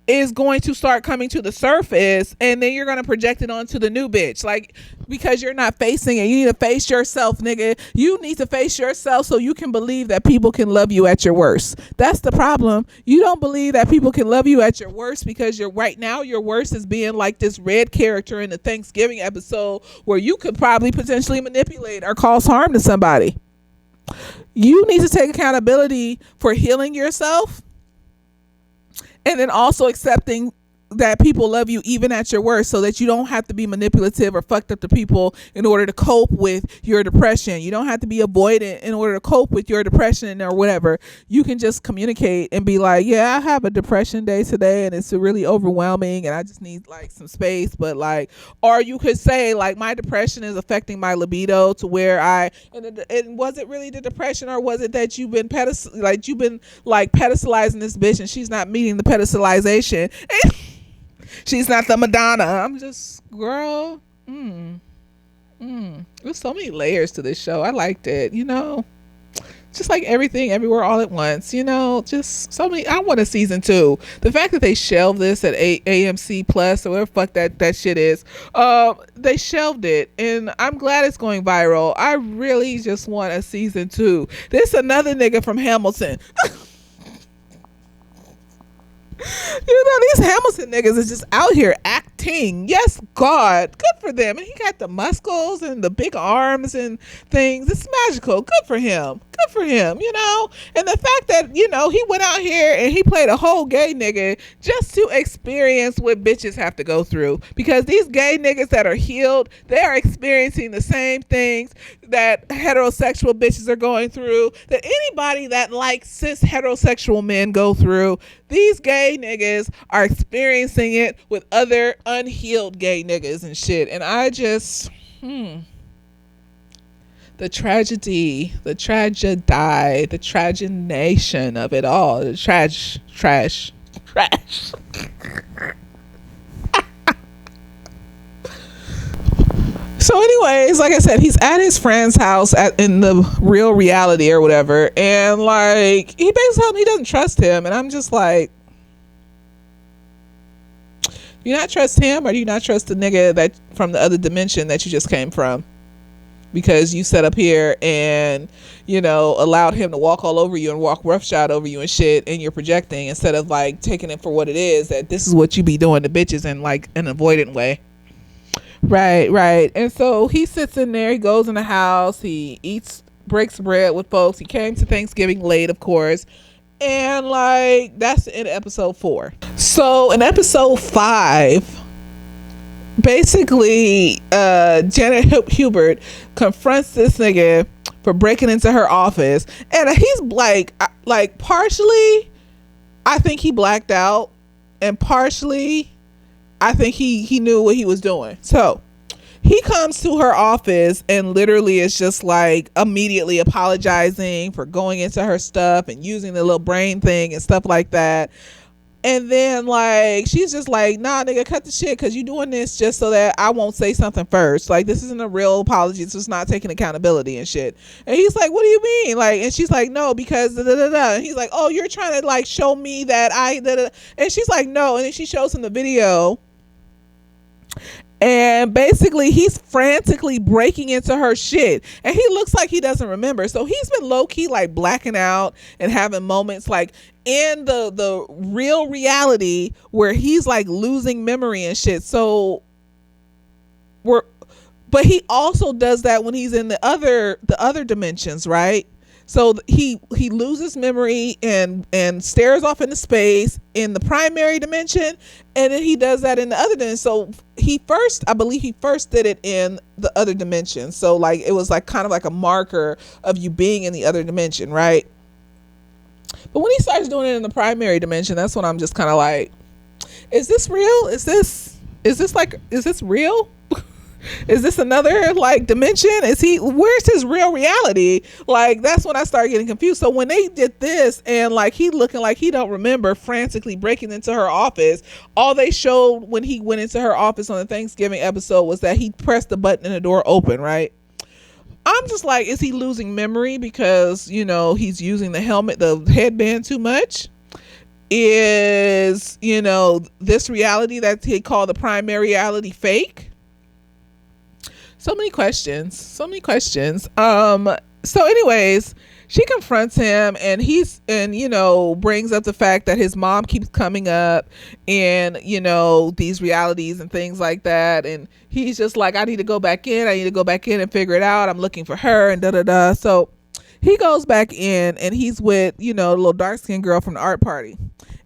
is going to start coming to the surface, and then you're going to project it onto the new bitch. Like, because you're not facing it. You need to face yourself, nigga. You need to face yourself so you can believe that people can love you at your worst. That's the problem. You don't believe that people can love you at your worst because you're right now your worst is being like this red character in the Thanksgiving episode where you could probably potentially manipulate or cause harm to somebody. You need to take accountability for healing yourself, and then also accepting that people love you even at your worst, so that you don't have to be manipulative or fucked up to people in order to cope with your depression. You don't have to be avoidant in order to cope with your depression or whatever. You can just communicate and be like, yeah, I have a depression day today and it's really overwhelming and I just need like some space. But like, or you could say like, my depression is affecting my libido to where and was it really the depression, or was it that you've been pedestalizing this bitch and she's not meeting the pedestalization? She's not the Madonna. I'm just, girl. There's so many layers to this show. I liked it, just like Everything Everywhere All at Once, just so many. I want a season 2. The fact that they shelved this at AMC Plus or whatever fuck that shit is, they shelved it, and I'm glad it's going viral. I really just want a season 2. This another nigga from Hamilton. These Hamilton niggas is just out here acting. Yes, God, good for them. And he got the muscles and the big arms and things. It's magical. Good for him. And the fact that, he went out here and he played a whole gay nigga just to experience what bitches have to go through. Because these gay niggas that are healed, they are experiencing the same things that heterosexual bitches are going through, that anybody that likes cis heterosexual men go through. These gay niggas are experiencing it with other unhealed gay niggas and shit. And I just, the tragedy, the tragination of it all, the trash. So anyways, like I said, he's at his friend's house in the real reality or whatever, and like he basically tells him he doesn't trust him, and I'm just like, do you not trust him, or do you not trust the nigga that from the other dimension that you just came from? Because you set up here and allowed him to walk all over you and walk roughshod over you and shit, and you're projecting instead of like taking it for what it is, that this is what you be doing to bitches in like an avoidant way. Right. And so he sits in there, he goes in the house, he breaks bread with folks. He came to Thanksgiving late, of course. And like, that's in episode 4. So in episode 5, basically, Janet Hubert confronts this nigga for breaking into her office. And he's like partially, I think he blacked out. And partially, I think he knew what he was doing. So he comes to her office and literally is just like immediately apologizing for going into her stuff and using the little brain thing and stuff like that. And then like she's just like, nah nigga, cut the shit, because you doing this just so that I won't say something first. Like, this isn't a real apology, it's just not taking accountability and shit. And he's like, what do you mean? Like, and she's like, no, because da, da, da, da. And he's like, oh, you're trying to like show me that I da, da. And she's like, no. And then she shows him the video, and basically he's frantically breaking into her shit, and he looks like he doesn't remember. So he's been low-key like blacking out and having moments like in the real reality where he's like losing memory and shit. So but he also does that when he's in the other dimensions, right? So he loses memory and stares off into space in the primary dimension, and then he does that in the other dimension. So I believe he first did it in the other dimension. So like it was like kind of like a marker of you being in the other dimension, right? But when he starts doing it in the primary dimension, that's when I'm just kind of like, is this real? Is this real? Is this another like dimension? Where's his real reality? Like, that's when I started getting confused. So when they did this and like he looking like he don't remember, frantically breaking into her office, all they showed when he went into her office on the Thanksgiving episode was that he pressed the button and the door opened, right? I'm just like, is he losing memory because he's using the headband too much? Is, this reality that they call the primary reality fake? So many questions. So many questions. So anyways, she confronts him, and brings up the fact that his mom keeps coming up in, these realities and things like that. And he's just like, I need to go back in. I need to go back in and figure it out. I'm looking for her and da da da. So he goes back in, and he's with, the little dark skinned girl from the art party.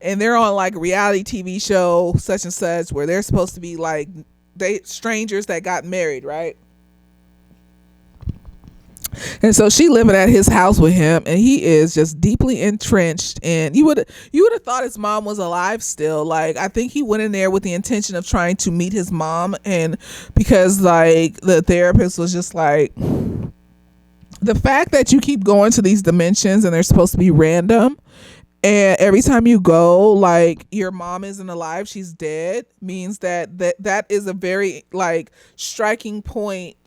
And they're on like a reality TV show, such and such, where they're supposed to be like strangers that got married, right? And so she living at his house with him, and he is just deeply entrenched. And you would have thought his mom was alive still. Like, I think he went in there with the intention of trying to meet his mom, and because like the therapist was just like, the fact that you keep going to these dimensions and they're supposed to be random, and every time you go, like, your mom isn't alive, she's dead, means that is a very like striking point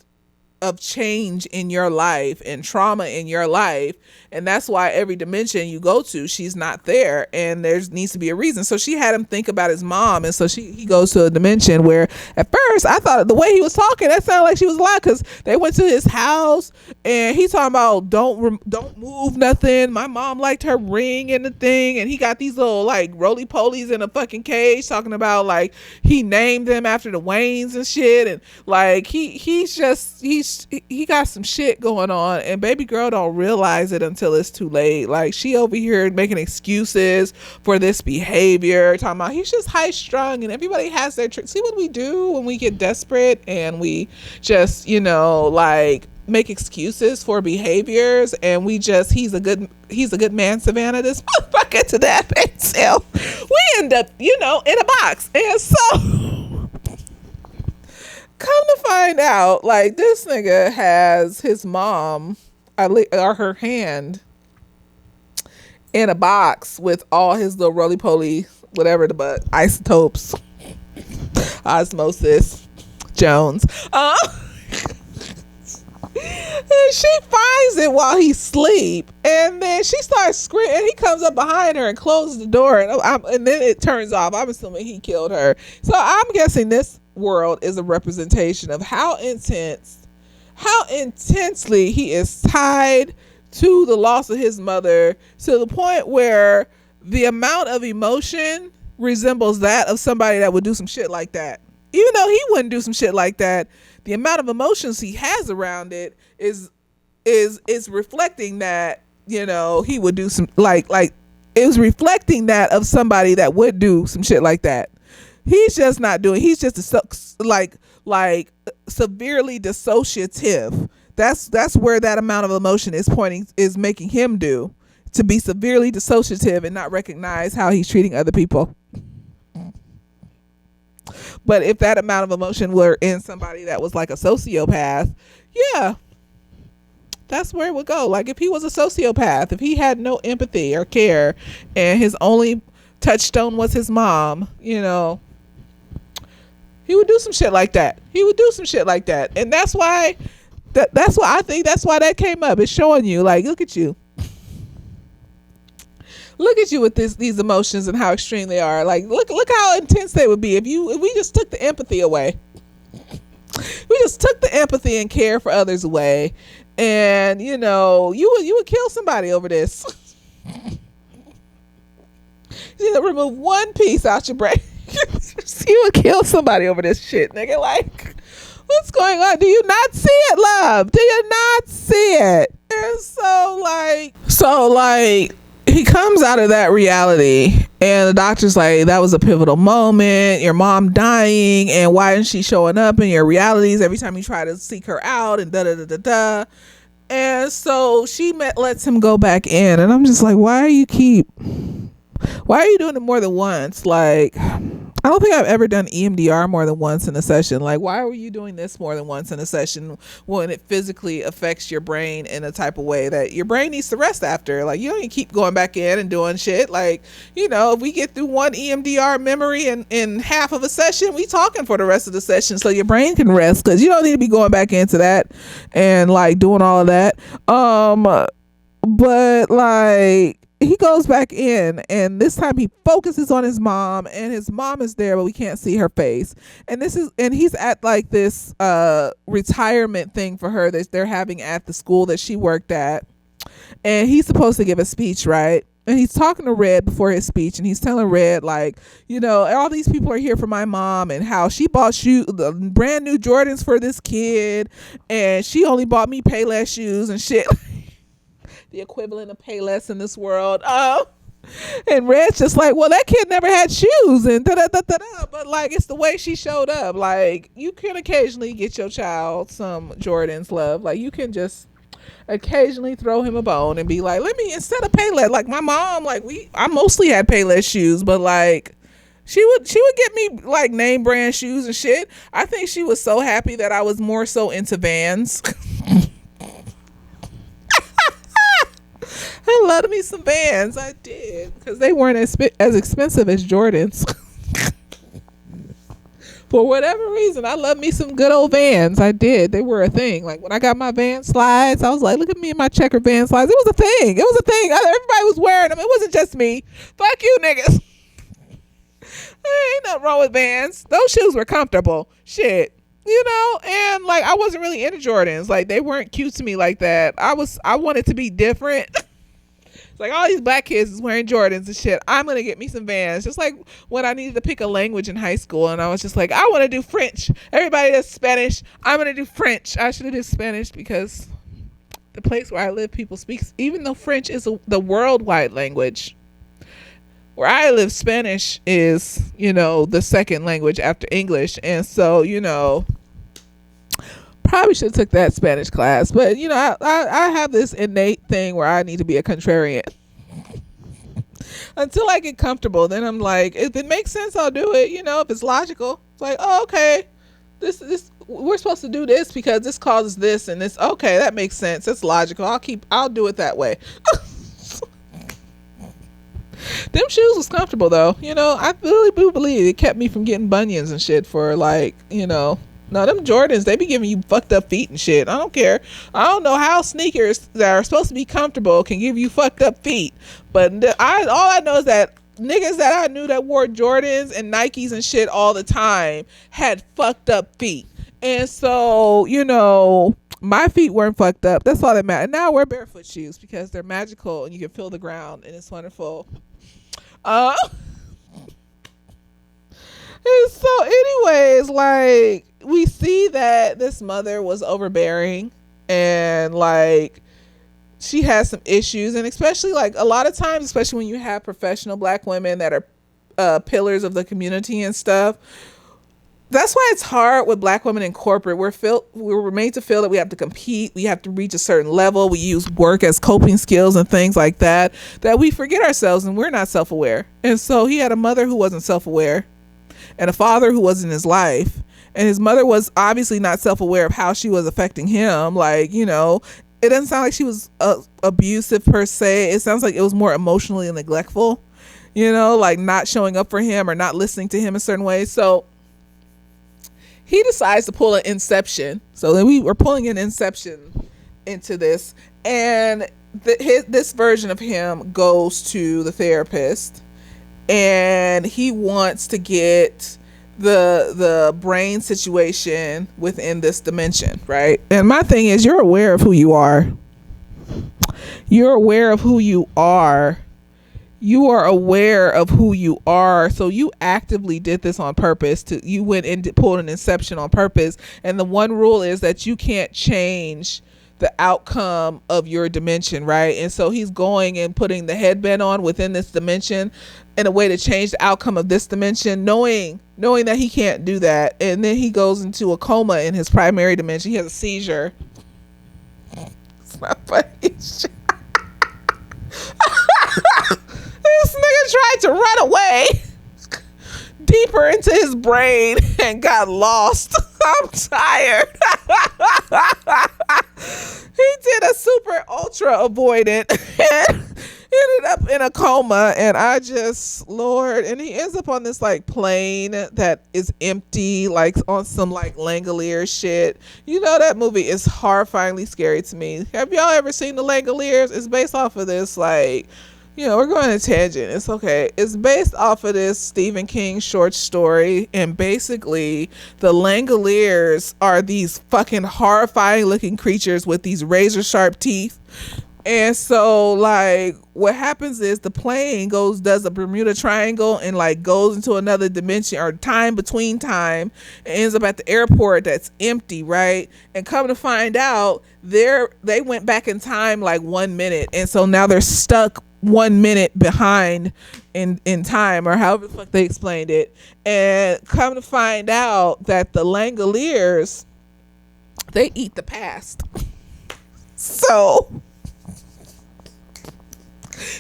of change in your life and trauma in your life. And that's why every dimension you go to, she's not there, and there needs to be a reason. So she had him think about his mom, and so he goes to a dimension where at first I thought the way he was talking, that sounded like she was alive, because they went to his house and he talking about don't move nothing. My mom liked her ring and the thing, and he got these little like roly polies in a fucking cage, talking about like he named them after the Waynes and shit, and like he got some shit going on, and baby girl don't realize it until it's too late. Like, she over here making excuses for this behavior, talking about he's just high strung, and everybody has their trick. See what we do when we get desperate and we just like make excuses for behaviors, and he's a good man, Savannah, this motherfucker to that himself. We end up in a box. And so come to find out, like, this nigga has his mom or her hand in a box with all his little roly-poly, whatever isotopes, osmosis, Jones. And she finds it while he's asleep, and then she starts screaming, and he comes up behind her and closes the door, and then it turns off. I'm assuming he killed her. So I'm guessing this world is a representation of how intensely he is tied to the loss of his mother, to the point where the amount of emotion resembles that of somebody that would do some shit like that. Even though he wouldn't do some shit like that, the amount of emotions he has around it is reflecting that, he would do some like it was reflecting that of somebody that would do some shit like that. He's just not doing. He's just like severely dissociative. That's where that amount of emotion is making him do, to be severely dissociative and not recognize how he's treating other people. But if that amount of emotion were in somebody that was like a sociopath, yeah, that's where it would go. Like, if he was a sociopath, if he had no empathy or care, and his only touchstone was his mom, he would do some shit like that. And that's why I think that's why that came up. It's showing you, like, look at you with these emotions and how extreme they are. Like, look how intense they would be if we just took the empathy away. We just took the empathy and care for others away, and you would kill somebody over this. You remove one piece out your brain, you would kill somebody over this shit, nigga. Like, what's going on? Do you not see it, love? Do you not see it? And so like he comes out of that reality, and the doctor's like, that was a pivotal moment, your mom dying, and why isn't she showing up in your realities every time you try to seek her out, and da da da da da. And so she lets him go back in, and I'm just like, why are you doing it more than once? Like, I don't think I've ever done EMDR more than once in a session. Like, why were you doing this more than once in a session when it physically affects your brain in a type of way that your brain needs to rest after? Like, you don't keep going back in and doing shit. Like, if we get through one EMDR memory in half of a session, we talking for the rest of the session so your brain can rest, because you don't need to be going back into that and like doing all of that. But like, he goes back in, and this time he focuses on his mom, and his mom is there, but we can't see her face. And he's at like this retirement thing for her that they're having at the school that she worked at, and he's supposed to give a speech, right? And he's talking to Red before his speech, and he's telling Red, like, all these people are here for my mom, and how she bought the brand new Jordans for this kid, and she only bought me Payless shoes and shit. The equivalent of Payless in this world. And Red's just like, well, that kid never had shoes, and da da da da da. But like, it's the way she showed up. Like, you can occasionally get your child some Jordans, love. Like, you can just occasionally throw him a bone and be like, let me, instead of Payless, like my mom, like I mostly had Payless shoes, but like she would get me like name brand shoes and shit. I think she was so happy that I was more so into Vans. I loved me some Vans. I did, because they weren't as expensive as Jordans. For whatever reason, I love me some good old Vans. I did. They were a thing. Like when I got my Van slides, I was like, look at me in my checker Van slides. It was a thing. It was a thing. Everybody was wearing them. It wasn't just me. Fuck you, niggas. Ain't nothing wrong with Vans. Those shoes were comfortable. Shit. And like I wasn't really into Jordans. Like they weren't cute to me like that. I wanted to be different. It's like all these black kids is wearing Jordans and shit. I'm going to get me some Vans. Just like when I needed to pick a language in high school, and I was just like, I want to do French. Everybody does Spanish. I'm going to do French. I should have did Spanish because the place where I live, people speak, even though French is the worldwide language. Where I live, Spanish is, the second language after English. And so, probably should have took that Spanish class, but I have this innate thing where I need to be a contrarian. Until I get comfortable, then I'm like, if it makes sense, I'll do it. If it's logical, it's like, oh, okay, this we're supposed to do this because this causes this and this. Okay, that makes sense. It's logical. I'll do it that way. Them shoes was comfortable though. I really do believe it kept me from getting bunions and shit for like, No, them Jordans, they be giving you fucked up feet and shit. I don't care. I don't know how sneakers that are supposed to be comfortable can give you fucked up feet. But all I know is that niggas that I knew that wore Jordans and Nikes and shit all the time had fucked up feet. And so, my feet weren't fucked up. That's all that matters. And now I wear barefoot shoes because they're magical and you can feel the ground and it's wonderful. And so anyways, like, we see that this mother was overbearing and like she has some issues, and especially like a lot of times, especially when you have professional black women that are pillars of the community and stuff, that's why it's hard with black women in corporate. We're made to feel that we have to compete, we have to reach a certain level, we use work as coping skills and things like that we forget ourselves and we're not self-aware. And so he had a mother who wasn't self-aware and a father who was in his life, and his mother was obviously not self-aware of how she was affecting him. Like, it doesn't sound like she was abusive per se. It sounds like it was more emotionally neglectful, like not showing up for him or not listening to him a certain way. So he decides to pull an Inception. So then we were pulling an Inception into this, and this version of him goes to the therapist, and he wants to get the brain situation within this dimension, right? And my thing is, you're aware of who you are. You're aware of who you are. You are aware of who you are. So you actively did this on purpose. You went and pulled an Inception on purpose. And the one rule is that you can't change the outcome of your dimension, right? And so he's going and putting the headband on within this dimension in a way to change the outcome of this dimension, knowing that he can't do that. And then he goes into a coma in his primary dimension. He has a seizure. It's not funny. This nigga tried to run away deeper into his brain and got lost. I'm tired. He did a super ultra avoidant and ended up in a coma, and I just, Lord, and he ends up on this like plane that is empty, like on some like Langolier shit. That movie is horrifyingly scary to me. Have y'all ever seen the Langoliers? It's based off of this like We're going on a tangent. It's okay. It's based off of this Stephen King short story, and basically, the Langoliers are these fucking horrifying looking creatures with these razor sharp teeth. And so, like, what happens is the plane does a Bermuda Triangle and, like, goes into another dimension or time between time and ends up at the airport that's empty, right? And come to find out, they went back in time like 1 minute. And so now they're stuck 1 minute behind in time, or however the fuck they explained it. And come to find out that the Langoliers, they eat the past. So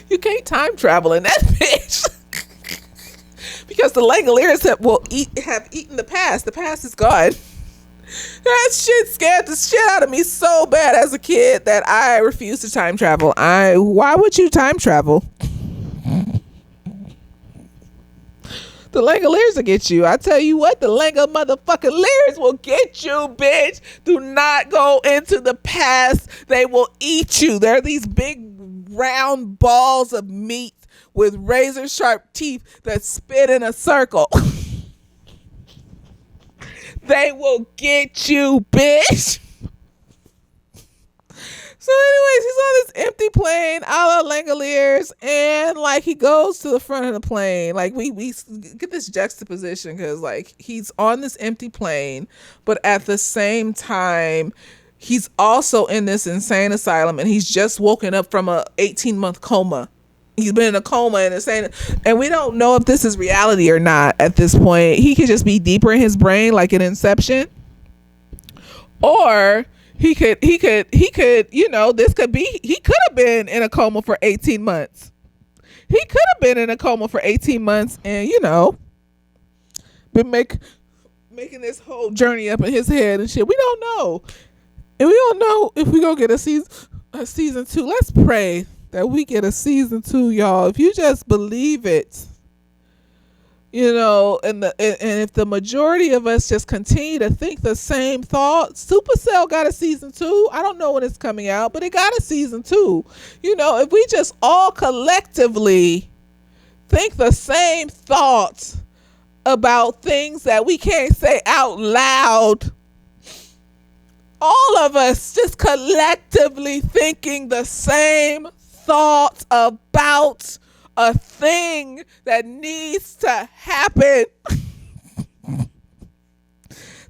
you can't time travel in that bitch. Because the Langoliers have eaten the past. The past is gone. That shit scared the shit out of me so bad as a kid that I refused to time travel. Why would you time travel? The Langoliers will get you. I tell you what, the Lango motherfucking Lears will get you, bitch. Do not go into the past. They will eat you. They're these big round balls of meat with razor sharp teeth that spin in a circle. They will get you, bitch. So anyways, he's on this empty plane, a la Langoliers, and like he goes to the front of the plane. Like we get this juxtaposition because like he's on this empty plane, but at the same time, he's also in this insane asylum, and he's just woken up from a 18-month coma. He's been in a coma and insane, and we don't know if this is reality or not at this point. He could just be deeper in his brain, like in Inception, or he could, this could be, he could have been in a coma for 18 months. He could have been in a coma for 18 months and, been making this whole journey up in his head and shit. We don't know. And we don't know if we're going to get a season 2. Let's pray that we get a season 2, y'all. If you just believe it, and if the majority of us just continue to think the same thoughts, Supercell got a season 2. I don't know when it's coming out, but it got a season 2. If we just all collectively think the same thoughts about things that we can't say out loud, all of us just collectively thinking the same thoughts about a thing that needs to happen.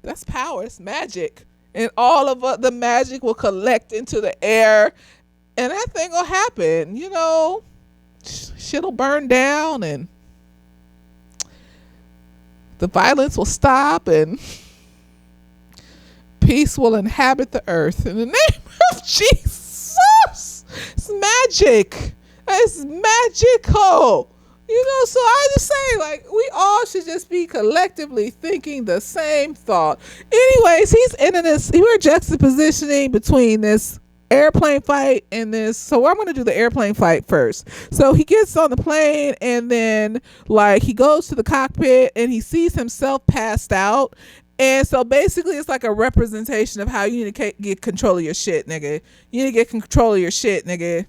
That's power. It's magic. And all of the magic will collect into the air, and that thing will happen. Shit'll burn down, and the violence will stop, and peace will inhabit the earth. In the name of Jesus. It's magic. It's magical. So I just say, like, we all should just be collectively thinking the same thought. Anyways, we're juxtapositioning between this airplane fight and this. So I'm going to do the airplane fight first. So he gets on the plane, and then, like, he goes to the cockpit and he sees himself passed out. And so basically it's like a representation of how you need to get control of your shit, nigga. You need to get control of your shit, nigga.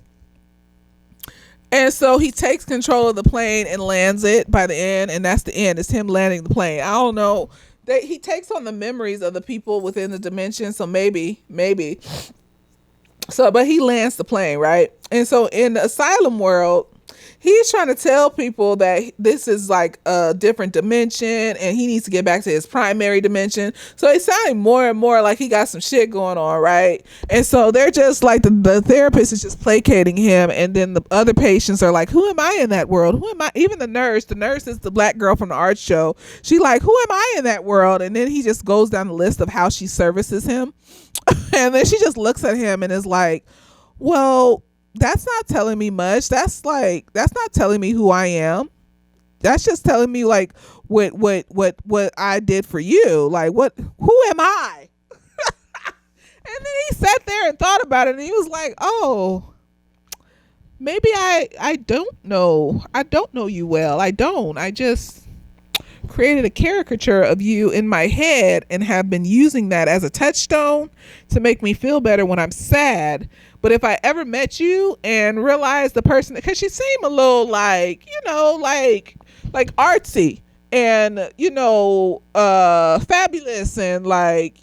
And so he takes control of the plane and lands it by the end, and that's the end. It's him landing the plane. I don't know. He takes on the memories of the people within the dimension, so maybe. So, but he lands the plane, right? And so in the asylum world, he's trying to tell people that this is like a different dimension and he needs to get back to his primary dimension. So he's sounding more and more like he got some shit going on, right? And so they're just like, the therapist is just placating him, and then the other patients are like, who am I in that world? Who am I? Even the nurse is the black girl from the art show. She like, who am I in that world? And then he just goes down the list of how she services him. And then she just looks at him and is like, well, that's not telling me much. That's not telling me who I am. That's just telling me like what I did for you. Like, who am I? And then he sat there and thought about it, and he was like, oh, maybe I don't know. I don't know you well. I just created a caricature of you in my head and have been using that as a touchstone to make me feel better when I'm sad. But if I ever met you and realized the person, because she seemed a little like, like artsy and, fabulous and like,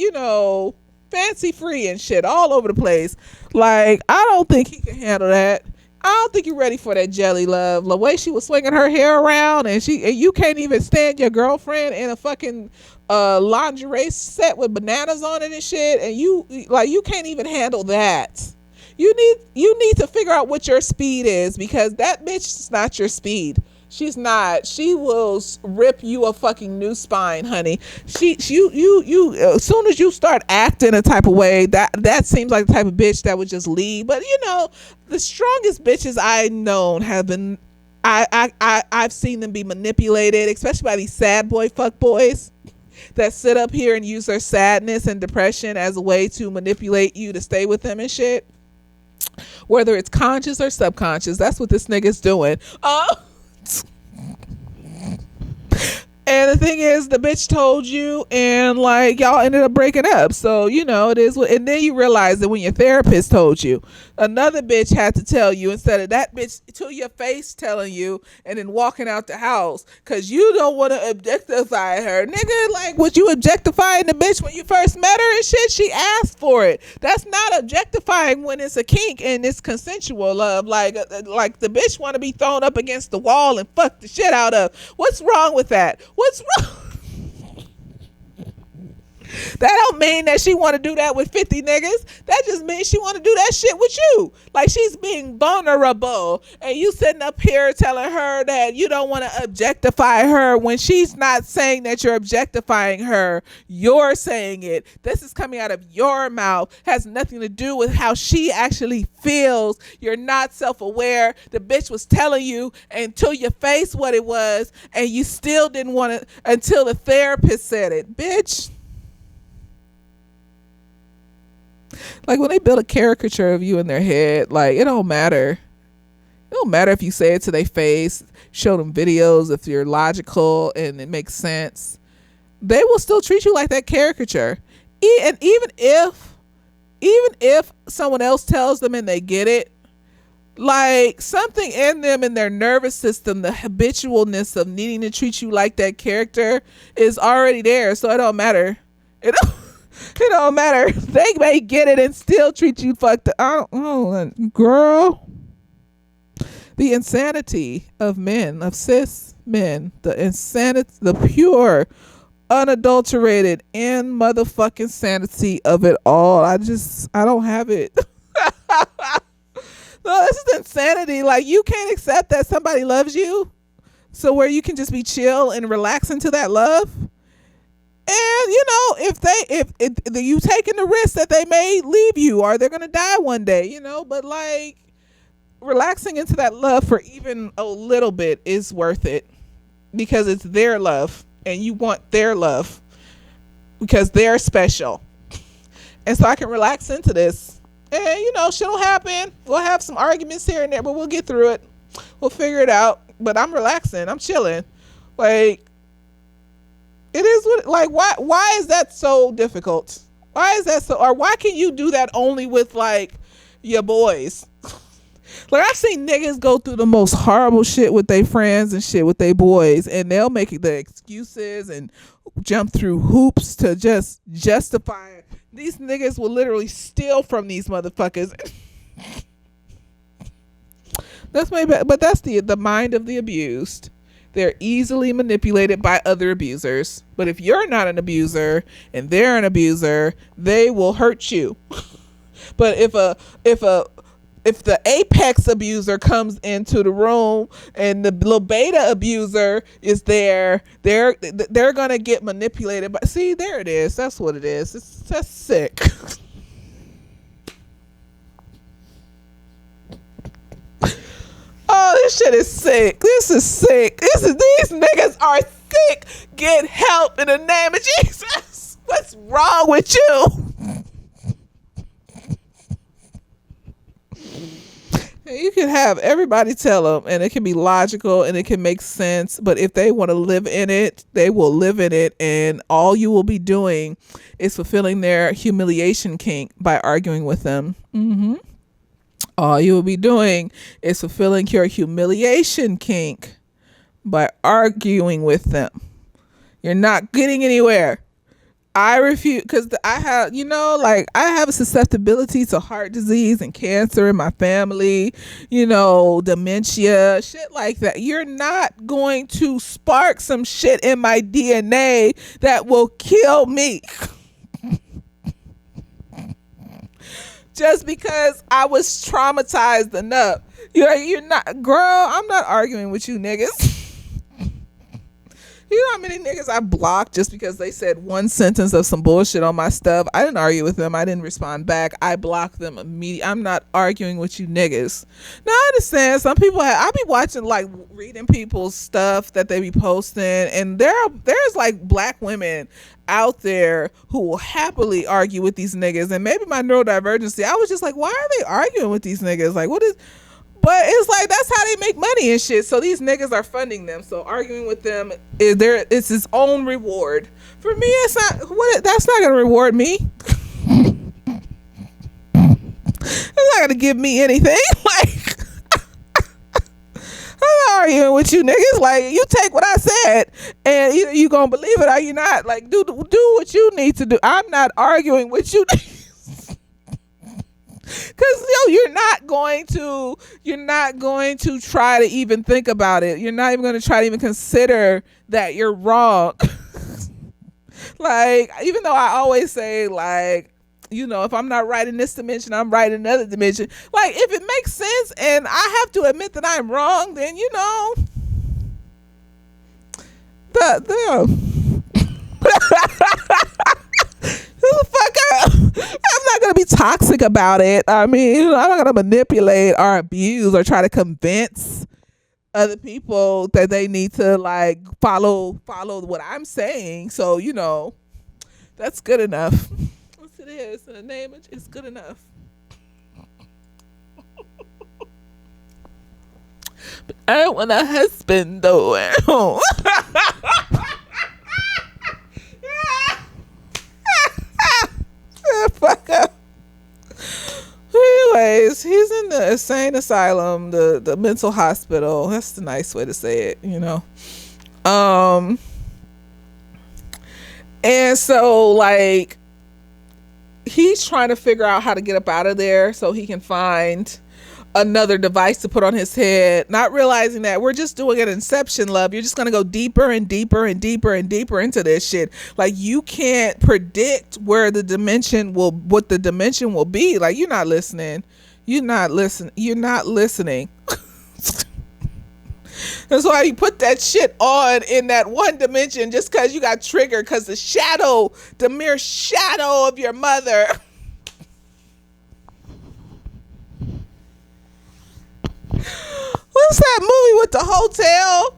fancy free and shit all over the place. Like, I don't think he can handle that. I don't think you're ready for that jelly love. The way she was swinging her hair around, and you can't even stand your girlfriend in a fucking lingerie set with bananas on it and shit, and you can't even handle that. You need to figure out what your speed is, because that bitch is not your speed. She's not. She will rip you a fucking new spine, honey. You. As soon as you start acting a type of way, that seems like the type of bitch that would just leave. But the strongest bitches I known have been. I've seen them be manipulated, especially by these sad boy fuck boys that sit up here and use their sadness and depression as a way to manipulate you to stay with them and shit. Whether it's conscious or subconscious, that's what this nigga's doing. And the thing is, the bitch told you, and like y'all ended up breaking up. So it is. And then you realize that when your therapist told you, another bitch had to tell you instead of that bitch to your face telling you, and then walking out the house because you don't want to objectify her, nigga. Like, was you objectifying the bitch when you first met her and shit? She asked for it. That's not objectifying when it's a kink and it's consensual love. Like the bitch want to be thrown up against the wall and fuck the shit out of. What's wrong with that? What's wrong? That don't mean that she want to do that with 50 niggas. That just means she want to do that shit with you. Like, she's being vulnerable, and you sitting up here telling her that you don't want to objectify her when she's not saying that you're objectifying her. You're saying it. This is coming out of your mouth. Has nothing to do with how she actually feels. You're not self-aware. The bitch was telling you until your face what it was, and you still didn't want it until the therapist said it. Bitch. Like, when they build a caricature of you in their head, like, it don't matter. It don't matter if you say it to their face, show them videos, if you're logical and it makes sense. They will still treat you like that caricature. And even if someone else tells them and they get it, like, something in them, in their nervous system, the habitualness of needing to treat you like that character is already there. So it don't matter. It don't matter. They may get it and still treat you fucked up. Girl. The insanity of men, of cis men, the insanity, the pure, unadulterated, and motherfucking sanity of it all. I don't have it. No, this is insanity. Like, you can't accept that somebody loves you, so where you can just be chill and relax into that love. And if you taking the risk that they may leave you or they're gonna die one day, but like, relaxing into that love for even a little bit is worth it, because it's their love and you want their love because they're special. And so I can relax into this, and shit'll happen. We'll have some arguments here and there, but we'll get through it. We'll figure it out. But I'm relaxing. I'm chilling. Like, it is like, why is that so difficult? Why is that so, or why can you do that only with like your boys? Like, I've seen niggas go through the most horrible shit with their friends and shit with their boys, and they'll make the excuses and jump through hoops to just justify it. These niggas will literally steal from these motherfuckers. That's but that's the mind of the abused. They're easily manipulated by other abusers. But if you're not an abuser and they're an abuser, they will hurt you. But if the apex abuser comes into the room and the little beta abuser is there, they're gonna get manipulated. But see, there it is. That's what it is. That's sick. Oh, this shit is sick. This is sick. These niggas are sick. Get help in the name of Jesus. What's wrong with you? You can have everybody tell them, and it can be logical and it can make sense. But if they want to live in it, they will live in it. And all you will be doing is fulfilling their humiliation kink by arguing with them. All you will be doing is fulfilling your humiliation kink by arguing with them. You're not getting anywhere. I refuse, because I have, like, I have a susceptibility to heart disease and cancer in my family, dementia, shit like that. You're not going to spark some shit in my DNA that will kill me. Just because I was traumatized enough. You're not, girl, I'm not arguing with you niggas. You know how many niggas I blocked just because they said one sentence of some bullshit on my stuff? I didn't argue with them. I didn't respond back. I blocked them immediately. I'm not arguing with you niggas. Now, I understand some people I be watching, like, reading people's stuff that they be posting, and there's like black women out there who will happily argue with these niggas. And maybe my neurodivergency, I was just like, why are they arguing with these niggas? Like, what is... But it's like, that's how they make money and shit. So these niggas are funding them. So arguing with them it's his own reward. For me, it's not. That's not gonna reward me. It's not gonna give me anything. Like, I'm not arguing with you niggas. Like, you take what I said, and either you gonna believe it or you not. Like, do what you need to do. I'm not arguing with you niggas. Because you're not going to try to even think about it. You're not even going to try to even consider that you're wrong. Like, even though I always say, like, if I'm not right in this dimension, I'm right in another dimension. Like, if it makes sense and I have to admit that I'm wrong, then the fuck up. I'm not gonna be toxic about it. I mean, I'm not gonna manipulate or abuse or try to convince other people that they need to, like, follow what I'm saying. So that's good enough. What's it is in the name of it's good enough. But I want a husband though. Fuck up. Anyways, he's in the insane asylum, the mental hospital. That's the nice way to say it, and so, like, he's trying to figure out how to get up out of there so he can find another device to put on his head, not realizing that we're just doing an inception, love. You're just going to go deeper and deeper and deeper and deeper into this shit. Like, you can't predict what the dimension will be. Like, you're not listening. That's why you put that shit on in that one dimension, just because you got triggered, because the mere shadow of your mother. What's that movie with the hotel?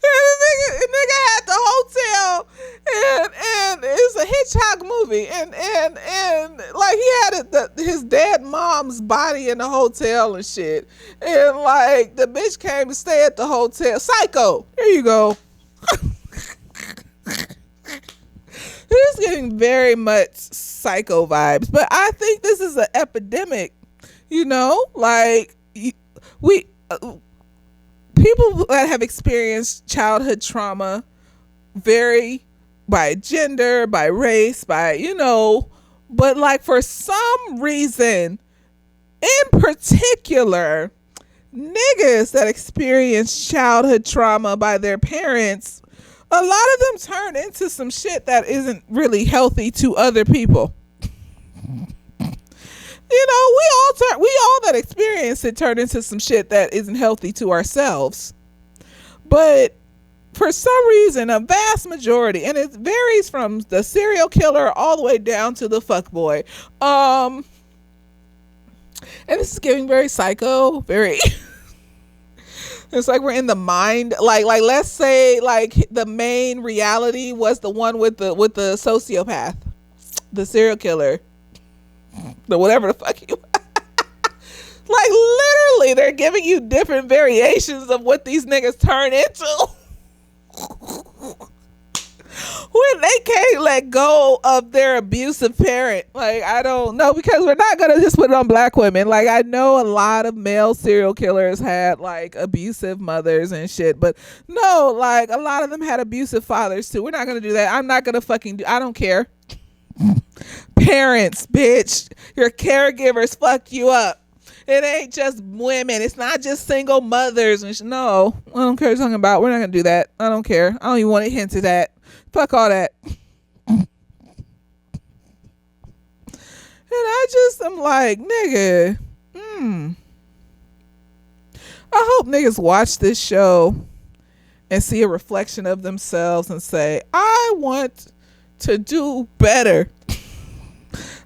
The nigga had the hotel, and it's a Hitchcock movie, and like, he had his dead mom's body in the hotel and shit, and like, the bitch came to stay at the hotel. Psycho. There you go. It's getting very much Psycho vibes, but I think this is an epidemic. Like, people that have experienced childhood trauma vary by gender, by race, but, like, for some reason, in particular, niggas that experience childhood trauma by their parents, a lot of them turn into some shit that isn't really healthy to other people. We all that experience it turn into some shit that isn't healthy to ourselves. But for some reason, a vast majority, and it varies from the serial killer all the way down to the fuckboy. And this is getting very psycho, very... It's like we're in the mind, like let's say, like, the main reality was the one with the sociopath, the serial killer, the whatever the fuck you. Like, literally, they're giving you different variations of what these niggas turn into. can't let go of their abusive parent. Like, I don't know, because we're not gonna just put it on black women. Like, I know a lot of male serial killers had like abusive mothers and shit, but no, like a lot of them had abusive fathers too. We're not gonna do that. I'm not gonna fucking do. I don't care. Parents, bitch, your caregivers fucked you up. It ain't just women. It's not just single mothers. And no, I don't care what you're talking about. We're not going to do that. I don't care. I don't even want to hint at that. Fuck all that. And I'm like, nigga, I hope niggas watch this show and see a reflection of themselves and say, I want to do better.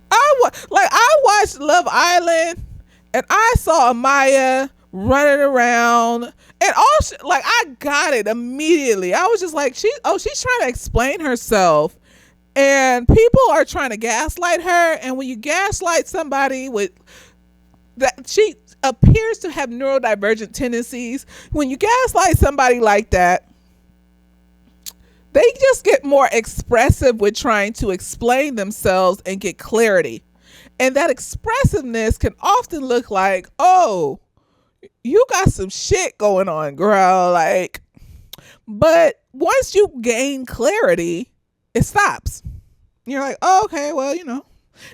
I watched Love Island. And I saw Amaya running around and I got it immediately. I was just like, she's trying to explain herself, and people are trying to gaslight her. And when you gaslight somebody with that, she appears to have neurodivergent tendencies. When you gaslight somebody like that, they just get more expressive with trying to explain themselves and get clarity. And that expressiveness can often look like, oh, you got some shit going on, girl. Like, but once you gain clarity, it stops. You're like, oh, okay, well,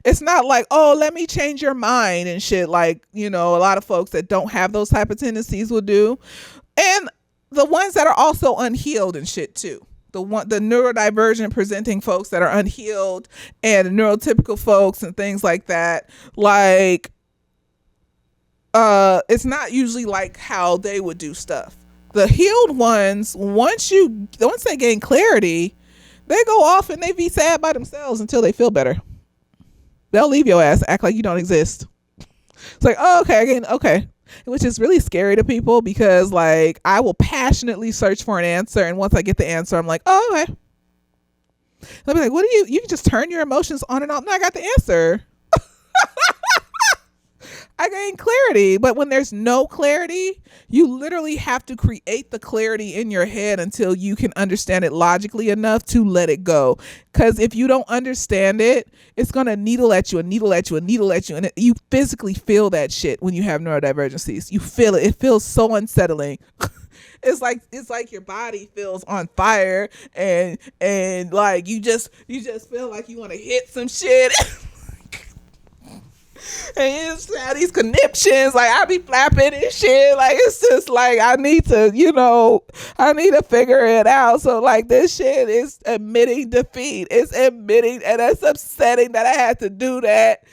it's not like, oh, let me change your mind and shit. Like, a lot of folks that don't have those type of tendencies will do. And the ones that are also unhealed and shit too. The neurodivergent presenting folks that are unhealed, and neurotypical folks and things like that. Like, it's not usually like how they would do stuff. The healed ones, once they gain clarity, they go off and they be sad by themselves until they feel better. They'll leave your ass, act like you don't exist. It's like, oh, okay. Which is really scary to people, because like I will passionately search for an answer, and once I get the answer, I'm like, oh, okay. They'll be like, what do you can just turn your emotions on and off? No, I got the answer. I gain clarity. But when there's no clarity, you literally have to create the clarity in your head until you can understand it logically enough to let it go. Because if you don't understand it, it's going to needle at you. And you physically feel that shit when you have neurodivergencies. You feel it. It feels so unsettling. It's like your body feels on fire, and like you just feel like you want to hit some shit. And you just have these conniptions, like I be flapping and shit. Like, it's just like I need to figure it out. So like this shit is admitting defeat. It's admitting, and it's upsetting that I had to do that.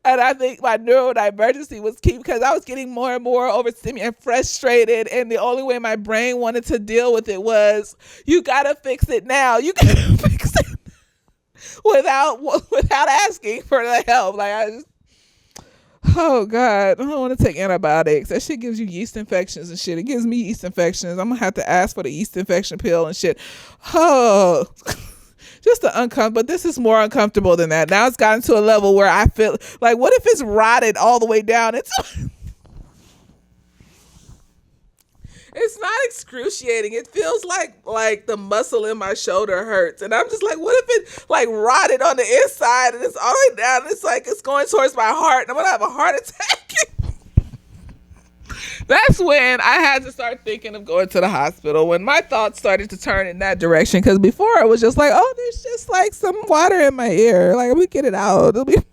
And I think my neurodivergency was key, because I was getting more and more overstimulated and frustrated. And the only way my brain wanted to deal with it was, you gotta fix it now. You gotta fix it without asking for the help. Like, oh God, I don't want to take antibiotics. That shit gives you yeast infections and shit. It gives me yeast infections. I'm gonna have to ask for the yeast infection pill and shit. Oh, just the uncomfortable. But this is more uncomfortable than that. Now it's gotten to a level where I feel like, what if it's rotted all the way down? It's not excruciating. It feels like the muscle in my shoulder hurts. And I'm just like, what if it like rotted on the inside and it's all the way down? And it's like, it's going towards my heart and I'm going to have a heart attack. That's when I had to start thinking of going to the hospital, when my thoughts started to turn in that direction. Because before it was just like, oh, there's just like some water in my ear. Like, we get it out. It'll be like,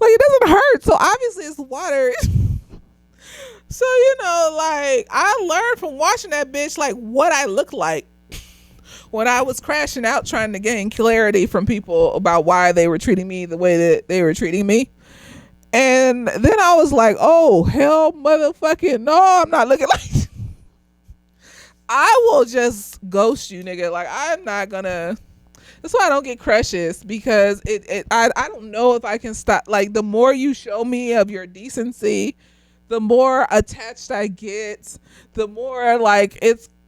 it doesn't hurt. So obviously it's water. So, like, I learned from watching that bitch, like, what I look like when I was crashing out trying to gain clarity from people about why they were treating me the way that they were treating me. And then I was like, oh, hell motherfucking no, I'm not looking like I will just ghost you, nigga. Like, I'm not gonna. That's why I don't get crushes, because I don't know if I can stop. Like, the more you show me of your decency, the more attached I get, the more like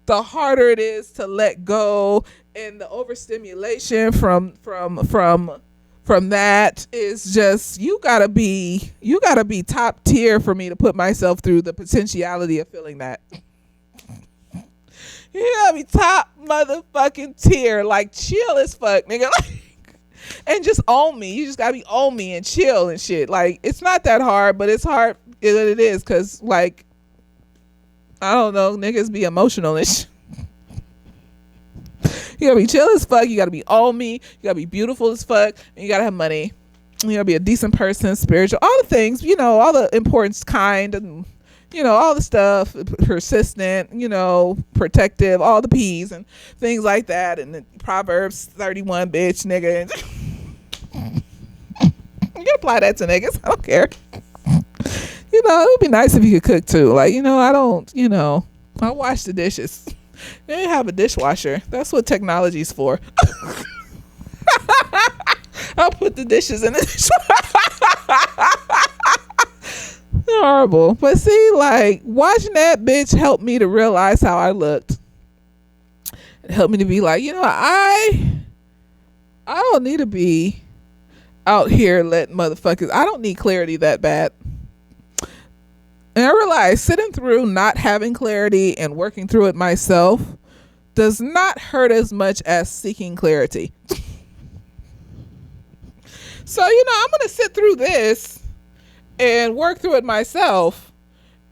the harder it is to let go. And the overstimulation from that is just, you gotta be top tier for me to put myself through the potentiality of feeling that. You gotta be top motherfucking tier, like chill as fuck, nigga. Like, and just own me. You just gotta be own me and chill and shit. Like, it's not that hard, but it's hard that it is, cause like, I don't know, niggas be emotional and shit. You gotta be chill as fuck. You gotta be own me. You gotta be beautiful as fuck. And you gotta have money. You gotta be a decent person, spiritual, all the things, you know, all the importance, kind, and you know, all the stuff, persistent, you know, protective, all the P's and things like that. And the Proverbs 31, bitch, nigga. You can apply that to niggas. I don't care. You know, it would be nice if you could cook too. Like, you know, I wash the dishes. You don't have a dishwasher. That's what technology's for. I'll put the dishes in the dishwasher. Horrible. But see, like, watching that bitch helped me to realize how I looked. It helped me to be like, you know, I don't need to be out here letting motherfuckers, I don't need clarity that bad. And I realized sitting through not having clarity and working through it myself does not hurt as much as seeking clarity. So, you know, I'm going to sit through this and work through it myself.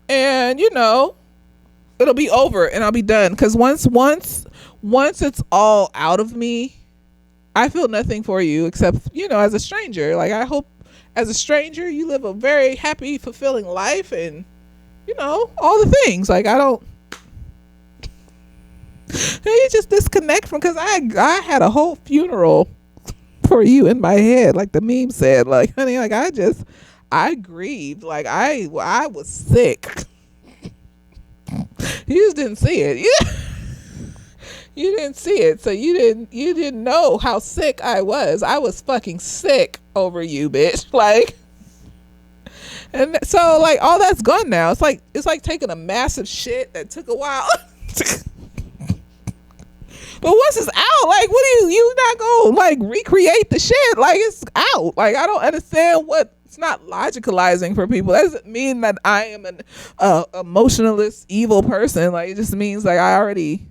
And, you know, it'll be over and I'll be done. Because once it's all out of me, I feel nothing for you except, you know, as a stranger. Like, I hope as a stranger you live a very happy, fulfilling life and, you know, all the things. Like, I don't, you just disconnect from, because I had a whole funeral for you in my head, like the meme said. Like, honey, like I grieved. Like, I was sick. You just didn't see it. You didn't see it, so you didn't know how sick I was. I was fucking sick over you, bitch. Like, and so, like, all that's gone now. It's like taking a massive shit that took a while. But once it's out, like, what are you not gonna, like, recreate the shit? Like, it's out. Like, I don't understand what, it's not logicalizing for people. That doesn't mean that I am an emotionalist, evil person. Like, it just means, like, I already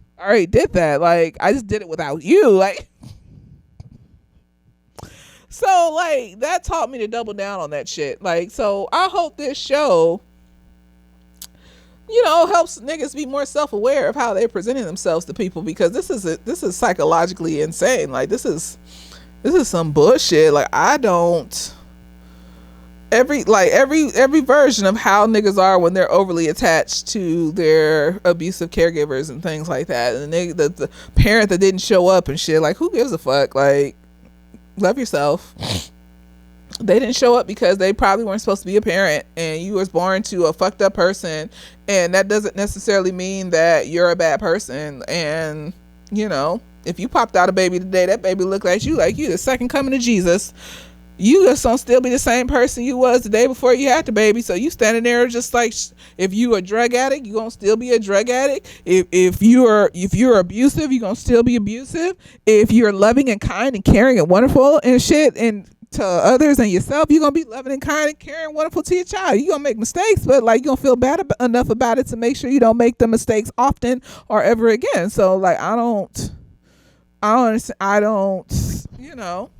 did that. Like, I just did it without you. Like, so, like, that taught me to double down on that shit. Like, so I hope this show, you know, helps niggas be more self-aware of how they're presenting themselves to people, because this is psychologically insane. Like, this is some bullshit. Like, I don't, every version of how niggas are when they're overly attached to their abusive caregivers and things like that, and the parent that didn't show up and shit, like, who gives a fuck? Like, love yourself. They didn't show up because they probably weren't supposed to be a parent, and you was born to a fucked up person, and that doesn't necessarily mean that you're a bad person. And, you know, if you popped out a baby today, that baby looked like you the second coming of Jesus. You just don't still be the same person you was the day before you had the baby. So you standing there just like, if you a drug addict, you gonna still be a drug addict. If you're abusive, you gonna still be abusive. If you're loving and kind and caring and wonderful and shit, and to others and yourself, you're gonna be loving and kind and caring and wonderful to your child. You're gonna make mistakes, but, like, you're gonna feel bad enough about it to make sure you don't make the mistakes often or ever again. So, like, I don't understand. I don't, you know.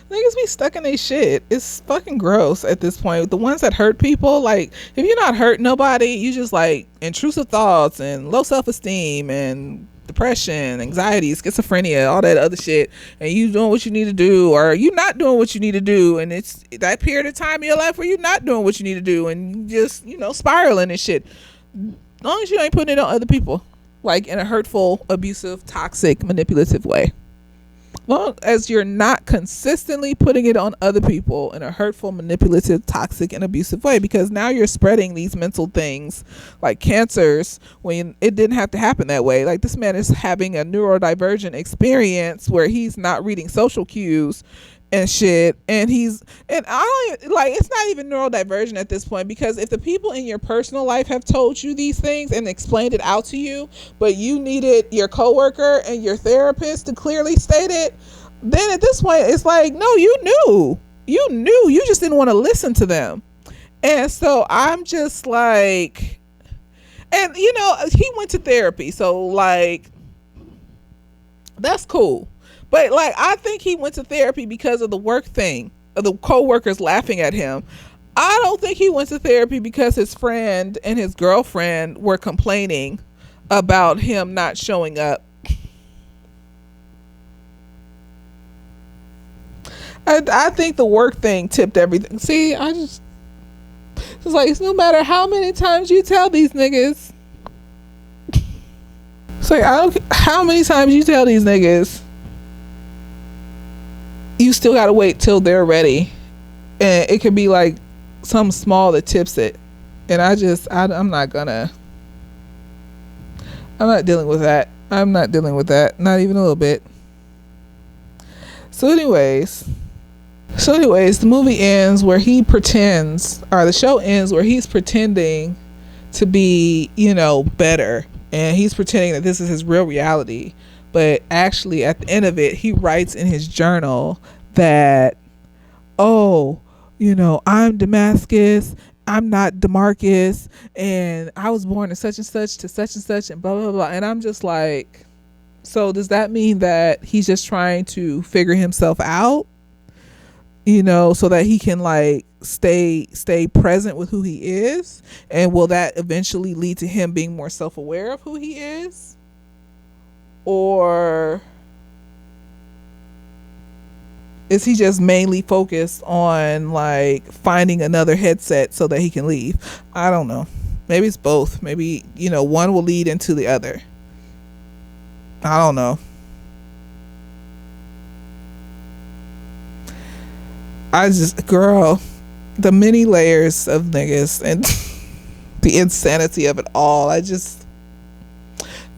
Niggas be stuck in their shit. It's fucking gross at this point. The ones that hurt people, like, if you're not hurting nobody, you just, like, intrusive thoughts and low self-esteem and depression, anxiety, schizophrenia, all that other shit, and you doing what you need to do, or you not doing what you need to do, and it's that period of time in your life where you're not doing what you need to do, and you just, you know, spiraling and shit. As long as you ain't putting it on other people, like, in a hurtful, abusive, toxic, manipulative way. Long as you're not consistently putting it on other people in a hurtful, manipulative, toxic, and abusive way, because now you're spreading these mental things like cancers when it didn't have to happen that way. Like, this man is having a neurodivergent experience where he's not reading social cues and shit, and I don't even, like, it's not even neurodivergent at this point, because if the people in your personal life have told you these things and explained it out to you, but you needed your coworker and your therapist to clearly state it, then at this point it's like, no, you knew. You knew, you just didn't want to listen to them. And so I'm just like, and you know, he went to therapy, so like that's cool. But like, I think he went to therapy because of the work thing, of the coworkers laughing at him. I don't think he went to therapy because his friend and his girlfriend were complaining about him not showing up. I think the work thing tipped everything. See, it's like, it's no matter how many times you tell these niggas. It's like, I don't, how many times you tell these niggas, you still gotta wait till they're ready. And it could be like something small that tips it. And I'm not dealing with that. I'm not dealing with that. Not even a little bit. So anyways, the movie ends where he pretends, or the show ends where he's pretending to be, you know, better. And he's pretending that this is his real reality. But actually, at the end of it, he writes in his journal that, oh, you know, I'm Damascus, I'm not Damarcus, and I was born in such and such to such and such, and blah, blah, blah. And I'm just like, so does that mean that he's just trying to figure himself out, you know, so that he can like stay present with who he is? And will that eventually lead to him being more self-aware of who he is? Or is he just mainly focused on like finding another headset so that he can leave? I don't know. Maybe it's both. Maybe, you know, one will lead into the other. I don't know. Girl, the many layers of niggas and the insanity of it all.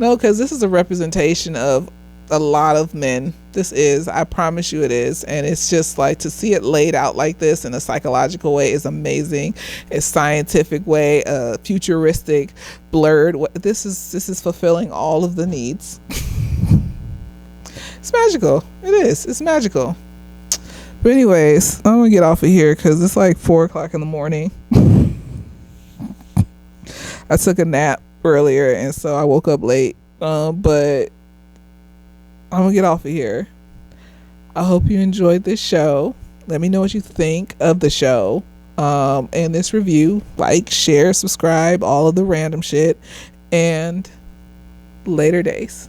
No, because this is a representation of a lot of men. I promise you it is. And it's just like, to see it laid out like this in a psychological way is amazing. It's scientific way, futuristic, blurred. This is fulfilling all of the needs. It's magical. It is. It's magical. But anyways, I'm gonna get off of here because it's like 4:00 in the morning. I took a nap earlier, and so I woke up late. But I'm gonna get off of here. I hope you enjoyed this show. Let me know what you think of the show, and this review. Like, share, subscribe, all of the random shit, and later days.